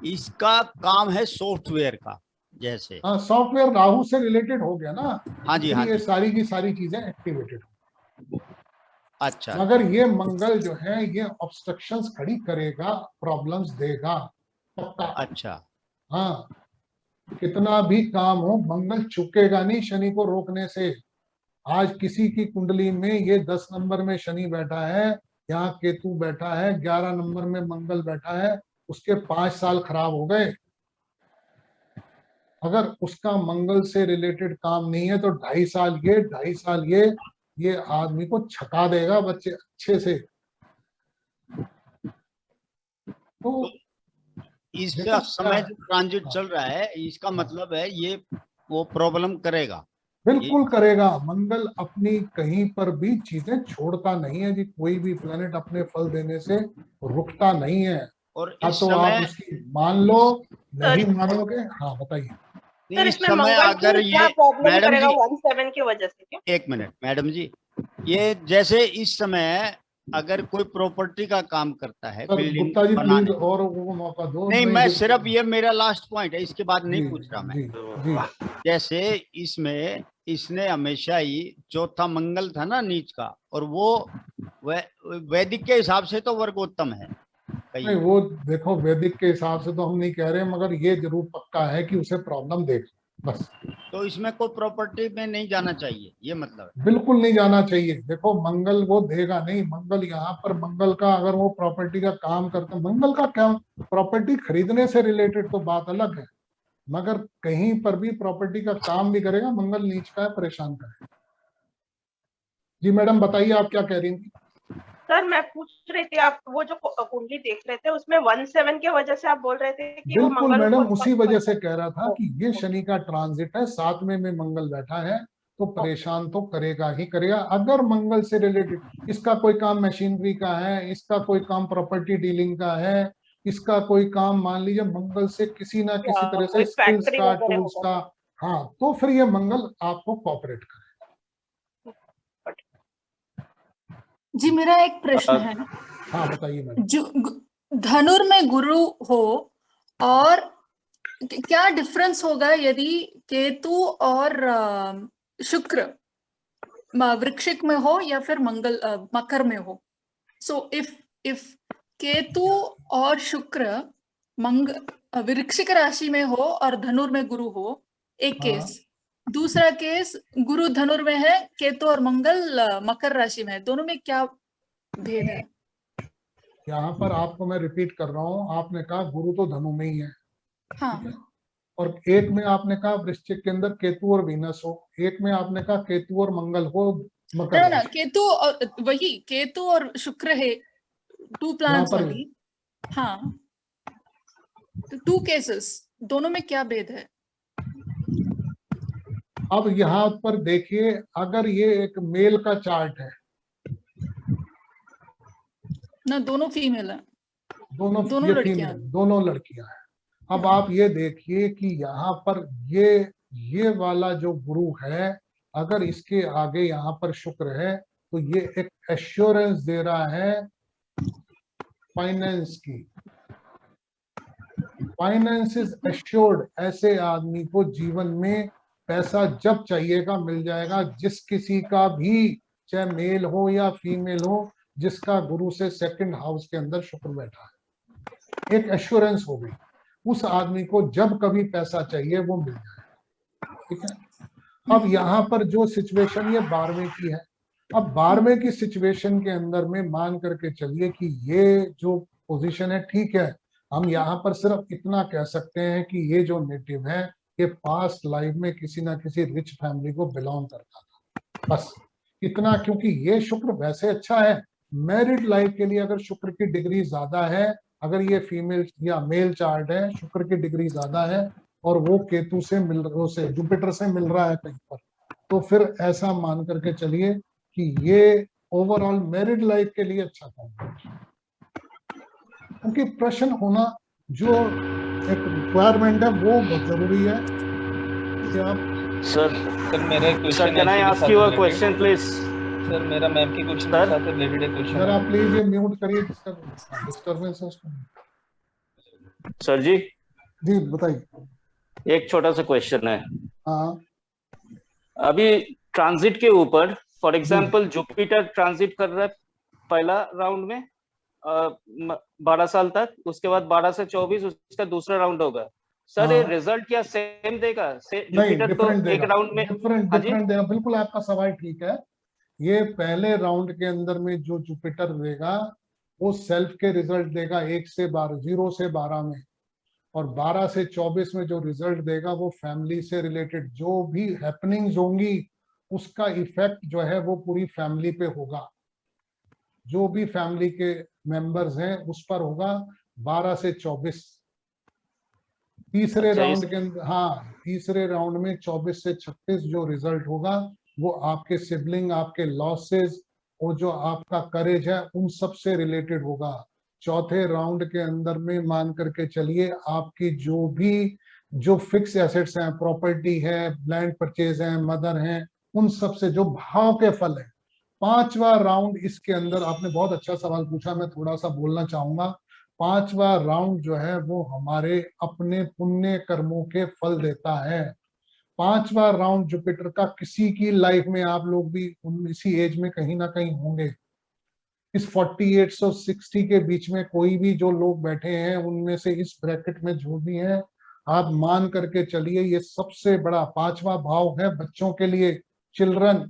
इसका काम है सॉफ्टवेयर का, जैसे सॉफ्टवेयर राहु से रिलेटेड हो गया ना। हाँ जी हाँ ये जी। सारी की सारी चीजें एक्टिवेटेड हो। अच्छा। मगर ये मंगल जो है ये ऑब्स्ट्रक्शंस खड़ी करेगा, प्रॉब्लम्स देगा पक्का। अच्छा। हाँ, कितना भी काम हो मंगल चुकेगा नहीं शनि को रोकने से। आज किसी की कुंडली में ये 10 नंबर में शनि बैठा है, यहाँ केतु बैठा है, 11 नंबर में मंगल बैठा है, उसके 5 साल खराब हो गए। अगर उसका मंगल से रिलेटेड काम नहीं है तो 2.5 साल ये, 2.5 साल ये आदमी को छका देगा बच्चे अच्छे से। तो इसका समय जो ट्रांजिट चल रहा है, इसका मतलब है ये वो प्रॉब्लम करेगा। बिल्कुल करेगा। मंगल अपनी कहीं पर भी चीजें छोड़ता नहीं है जी, कोई भी प्लेनेट अपने फल देने से रुकता नहीं है। और इस तो समय आप उसकी मान लो, नहीं मानोगे। हाँ बताइए। इस समय अगर ये मैडम जी 17 की वजह से क्या? 1 मिनट मैडम जी, ये जैसे इस समय अगर कोई प्रॉपर्टी का काम करता है, बिल्डिंग गुप्ता जी बनाने, प्लीज और वो मौका दो। नहीं मैं सिर्फ ये मेरा लास्ट पॉइंट है, इसके बाद नहीं पूछ रहा मैं। जी। जैसे इसमें इसने हमेशा ही चौथा मंगल था ना नीच का, और वो वैदिक के हिसाब से तो वर्गोत्तम है। नहीं वो देखो, वैदिक के हिसाब से तो हम नहीं कह रहे, मगर ये जरूर पक्का है कि उसे प्रॉब्लम देख बस। तो इसमें कोई प्रॉपर्टी में नहीं जाना चाहिए, ये मतलब है? बिल्कुल नहीं जाना चाहिए। देखो मंगल वो देगा नहीं। मंगल यहाँ पर मंगल का अगर वो प्रॉपर्टी का काम करता, मंगल का क्या, प्रॉपर्टी खरीदने से रिलेटेड तो बात अलग है, मगर कहीं पर भी प्रॉपर्टी का काम भी करेगा। मंगल नीच का है, परेशान करेगा। जी मैडम बताइए, आप क्या कह रही थी? सर मैं पूछ रही थी, आप वो जो कुंडली देख रहे थे उसमें 17 के वजह से आप बोल रहे थे कि वो बिल्कुल मंगल मैडम, को उसी वजह से कह रहा था कि ये शनि का ट्रांजिट है, 7वें में मंगल बैठा है, तो परेशान तो करेगा ही करेगा। अगर मंगल से रिलेटेड इसका कोई काम मशीनरी का है, इसका कोई काम प्रॉपर्टी डीलिंग का है, इसका कोई काम मान लीजिए मंगल से किसी ना किसी तरह से स्किल्स का, टूल्स का, हाँ, तो फिर ये मंगल आपको कॉपरेट करे। जी मेरा एक प्रश्न है। हाँ बताइए मैडम। जो धनुर में गुरु हो, और क्या डिफरेंस होगा यदि केतु और शुक्र वृश्चिक में हो या फिर मंगल मकर में हो? सो इफ केतु और शुक्र वृश्चिक राशि में हो और धनुर में गुरु हो, एक केस। दूसरा केस गुरु धनुर में है, केतु और मंगल मकर राशि में है, दोनों में क्या भेद है? यहाँ पर आपको मैं रिपीट कर रहा हूँ, आपने कहा गुरु तो धनु में ही है, हाँ, और एक में आपने कहा वृश्चिक के अंदर केतु और वीनस हो, एक में आपने कहा केतु और मंगल हो मकर। ना केतु और वही केतु और शुक्र है, 2 प्लैनेट्स ओनली। हाँ, तो 2 केसेस, दोनों में क्या भेद है? अब यहाँ पर देखिए, अगर ये एक मेल का चार्ट है ना, दोनों फीमेल है, दोनों लड़कियां, दोनों लड़कियां हैं। अब आप ये देखिए कि यहाँ पर ये वाला जो गुरु है, अगर इसके आगे यहाँ पर शुक्र है, तो ये एक एश्योरेंस दे रहा है फाइनेंस की। Finance is assured. ऐसे आदमी को जीवन में पैसा जब चाहिएगा मिल जाएगा। जिस किसी का भी, चाहे मेल हो या फीमेल हो, जिसका गुरु से 2nd हाउस के अंदर शुक्र बैठा है, एक एश्योरेंस हो गई। उस आदमी को जब कभी पैसा चाहिए वो मिल जाएगा। ठीक है। अब यहाँ पर जो सिचुएशन ये 12वें की है, अब 12वें की सिचुएशन के अंदर में मान करके चलिए कि ये जो पोजीशन है, ठीक है, हम यहाँ पर सिर्फ इतना कह सकते हैं कि ये जो नेटिव है, ये पास्ट लाइफ में किसी ना किसी रिच फैमिली को बिलोंग करता था, बस इतना। क्योंकि ये शुक्र वैसे अच्छा है मैरिड लाइफ के लिए। अगर शुक्र की डिग्री ज्यादा है, अगर ये फीमेल या मेल चार्ट है, शुक्र की डिग्री ज्यादा है और वो केतु से जुपिटर से मिल रहा है कहीं पर, तो फिर ऐसा मान करके चलिए कि ये ओवरऑल मैरिड लाइफ के लिए अच्छा काम है। क्योंकि प्रश्न होना जो एक रिक्वायरमेंट है वो बहुत जरूरी है। क्या सर मेरा question, can I ask you a question please? Sir मेरा मैम की क्वेश्चन के साथ रिलेटेड एक क्वेश्चन। सर आप प्लीज ये म्यूट करिए, डिस्टर्बेंस है उसको। सर जी बताइए। एक छोटा सा क्वेश्चन है। हाँ, अभी ट्रांजिट के ऊपर फॉर एग्जांपल जुपिटर ट्रांजिट कर रहा है पहला राउंड में 12 साल तक, उसके बाद 12 से 24 उसका दूसरा राउंड होगा। सर ये रिजल्ट क्या सेम देगा? जुपिटर तो एक राउंड में डिफरेंट देगा। बिल्कुल आपका सवाल ठीक है। ये पहले राउंड के अंदर में जो जुपिटर देगा वो सेल्फ के रिजल्ट देगा 1 से 12, 0 से 12 में, और 12 से 24 में जो रिजल्ट देगा वो फैमिली से रिलेटेड जो भी हैपनिंग्स होंगी उसका इफेक्ट जो है वो पूरी फैमिली पे होगा। जो भी फैमिली के मेंबर्स हैं उस पर होगा 12 से 24। तीसरे राउंड के अंदर, हाँ, तीसरे राउंड में 24 से 36 जो रिजल्ट होगा वो आपके सिबलिंग, आपके लॉसेस और जो आपका करेज है उन सब से रिलेटेड होगा। चौथे राउंड के अंदर में मान करके चलिए आपकी जो फिक्स एसेट्स हैं, प्रॉपर्टी है, लैंड परचेज है, मदर हैं, उन सब से जो भाव के फल है। 5वां राउंड इसके अंदर, आपने बहुत अच्छा सवाल पूछा, मैं थोड़ा सा बोलना चाहूंगा। 5वां राउंड जो है वो हमारे अपने पुण्य कर्मों के फल देता है। 5वां राउंड जुपिटर का किसी की लाइफ में, आप लोग भी इसी एज में कहीं ना कहीं होंगे, इस 48 और 60 के बीच में कोई भी जो लोग बैठे हैं उनमें से इस ब्रैकेट में जो भी है, आप मान करके चलिए ये सबसे बड़ा 5वां भाव है बच्चों के लिए, चिल्ड्रन।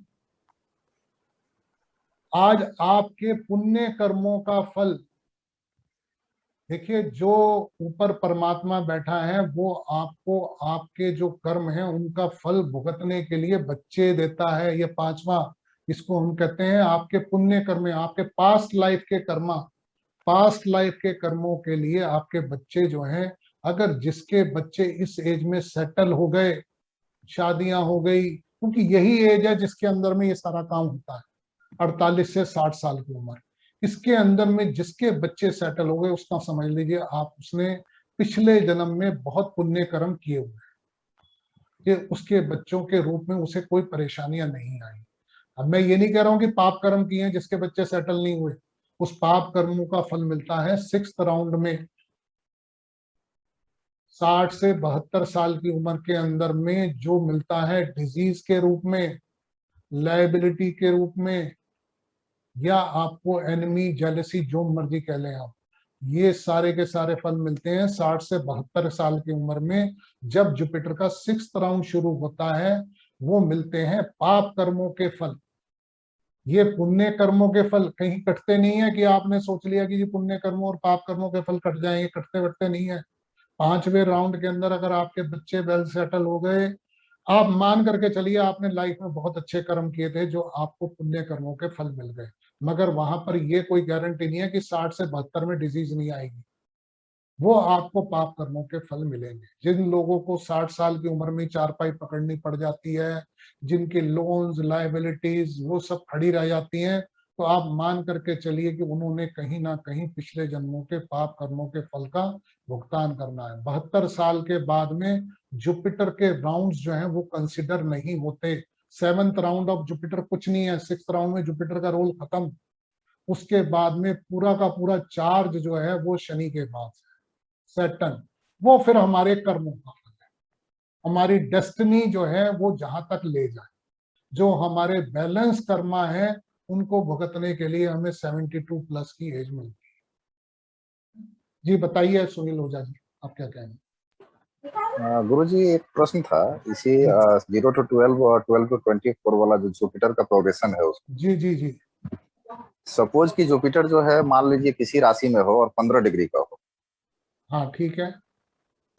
आज आपके पुण्य कर्मों का फल देखिए, जो ऊपर परमात्मा बैठा है वो आपको आपके जो कर्म है उनका फल भुगतने के लिए बच्चे देता है। ये 5वां इसको हम कहते हैं आपके पुण्य कर्म, आपके पास्ट लाइफ के कर्मा, पास्ट लाइफ के कर्मों के लिए आपके बच्चे जो हैं, अगर जिसके बच्चे इस एज में सेटल हो गए, शादियां हो गई, क्योंकि यही एज है जिसके अंदर में ये सारा काम होता है, 48 से 60 साल की उम्र, इसके अंदर में जिसके बच्चे सेटल हो गए, उसका समझ लीजिए आप उसने पिछले जन्म में बहुत पुण्य कर्म किए हुए हैं कि उसके बच्चों के रूप में उसे कोई परेशानियां नहीं आई। अब मैं ये नहीं कह रहा हूं कि पाप कर्म किए हैं जिसके बच्चे सेटल नहीं हुए, उस पाप कर्मों का फल मिलता है 6th राउंड में, 60 से 72 साल की उम्र के अंदर में जो मिलता है डिजीज के रूप में, लायबिलिटी के रूप में, या आपको एनिमी, जेलसी, जो मर्जी कह लें आप, ये सारे के सारे फल मिलते हैं 60 से 72 साल की उम्र में। जब जुपिटर का 6th राउंड शुरू होता है, वो मिलते हैं पाप कर्मों के फल। ये पुण्य कर्मों के फल कहीं कटते नहीं है कि आपने सोच लिया कि ये पुण्य कर्मों और पाप कर्मों के फल कट जाएंगे, कटते वटते नहीं है। 5वें राउंड के अंदर अगर आपके बच्चे वेल सेटल हो गए, आप मान करके चलिए आपने लाइफ में बहुत अच्छे कर्म किए थे जो आपको पुण्य कर्मों के फल मिल गए, मगर वहां पर ये कोई गारंटी नहीं है कि 60 से 72 में डिजीज नहीं आएगी, वो आपको पाप कर्मों के फल मिलेंगे। जिन लोगों को 60 साल की उम्र में चारपाई पकड़नी पड़ जाती है, जिनके लोन्स, लायबिलिटीज वो सब खड़ी रह जाती हैं, तो आप मान करके चलिए कि उन्होंने कहीं ना कहीं पिछले जन्मों के पाप कर्मों के फल का भुगतान करना है। 72 साल के बाद में जुपिटर के राउंड्स जो हैं वो कंसिडर नहीं होते। 7th राउंड ऑफ जुपिटर कुछ नहीं है, 6th राउंड में जुपिटर का रोल खत्म। उसके बाद में पूरा का पूरा चार्ज जो है वो शनि के पास है, सैटर्न, वो फिर हमारे कर्मों का फल है, हमारी डेस्टिनी जो है वो जहां तक ले जाए। जो हमारे बैलेंस कर्मा है उनको भुगतने के लिए हमें 72 प्लस की एज मिलती है। जी बताइए सुनील ओझा जी, आप क्या कहेंगे? गुरुजी एक प्रश्न था इसी 0 to 12 और 12 to 24 वाला जो जुपिटर का प्रोग्रेशन है उसमें। जी जी जी। सपोज कि जुपिटर जो है मान लीजिए किसी राशि में हो और 15 डिग्री का हो, हाँ ठीक है,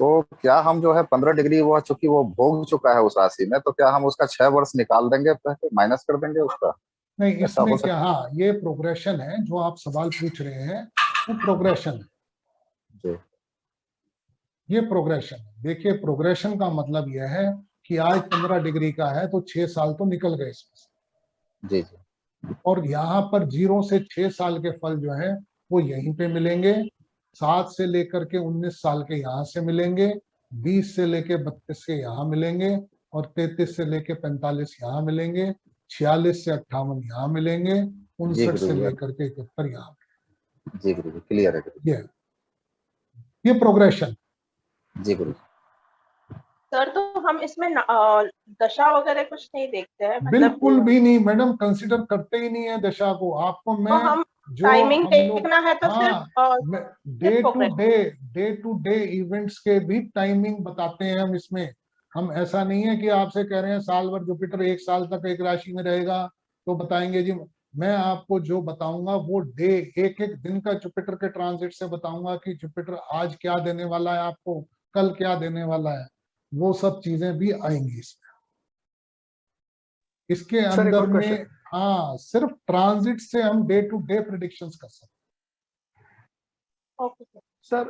तो क्या हम जो है 15 डिग्री वो चूंकि वो भोग चुका है उस राशि में, तो क्या हम उसका 6 वर्ष निकाल देंगे, माइनस कर देंगे उसका? नहीं ऐसा इसमें हो क्या, सकता हाँ ये प्रोग्रेशन है जो आप सवाल पूछ रहे हैं, वो प्रोग्रेशन है जी। ये प्रोग्रेशन है। देखिए प्रोग्रेशन का मतलब यह है कि आज 15 डिग्री का है तो 6 साल तो निकल गए इसमें से। जी जी। और यहाँ पर 0 से 6 साल के फल जो है वो यहीं पे मिलेंगे। 7 से लेकर के 19 साल के यहाँ से मिलेंगे, 20 से लेके 32 के यहाँ मिलेंगे, और 33 से लेके 45 यहाँ मिलेंगे, 46 से 58 यहाँ मिलेंगे, 59 से लेकर के 71 यहाँ। जी गुरु जी, क्लियर है गुरु। ये प्रोग्रेशन। जी गुरु। सर तो हम इसमें दशा वगैरह कुछ नहीं देखते हैं, मतलब बिल्कुल भी नहीं मैडम, कंसिडर करते ही नहीं है दशा को। आपको मैं तो हम जो टाइमिंग हम लोग, देखना है तो हाँ, डे टू डे इवेंट्स के भी टाइमिंग बताते हैं हम इसमें। हम ऐसा नहीं है कि आपसे कह रहे हैं साल भर जुपिटर 1 साल तक एक राशि में रहेगा तो बताएंगे जी। मैं आपको जो बताऊंगा वो डे, एक एक दिन का जुपिटर के ट्रांजिट से बताऊंगा कि जुपिटर आज क्या देने वाला है आपको, कल क्या देने वाला है, वो सब चीजें भी आएंगी इसमें। इसके अंदर में हाँ सिर्फ ट्रांजिट से हम डे टू डे प्रेडिक्शंस कर सकते हैं। सर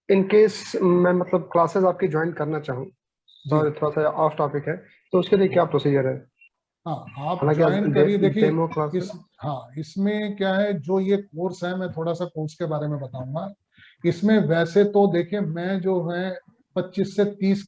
इन केस मैं मतलब क्लासेस आपकी ज्वाइन करना चाहूँ, थोड़ा सा ऑफ टॉपिक है, तो उसके लिए क्या प्रोसीजर है? हाँ आप ज्वाइन करिए। देखिए इसमें क्या है, जो ये कोर्स है, मैं थोड़ा सा कोर्स के बारे में बताऊंगा। इसमें वैसे तो देखिए मैं जो है 25 से 30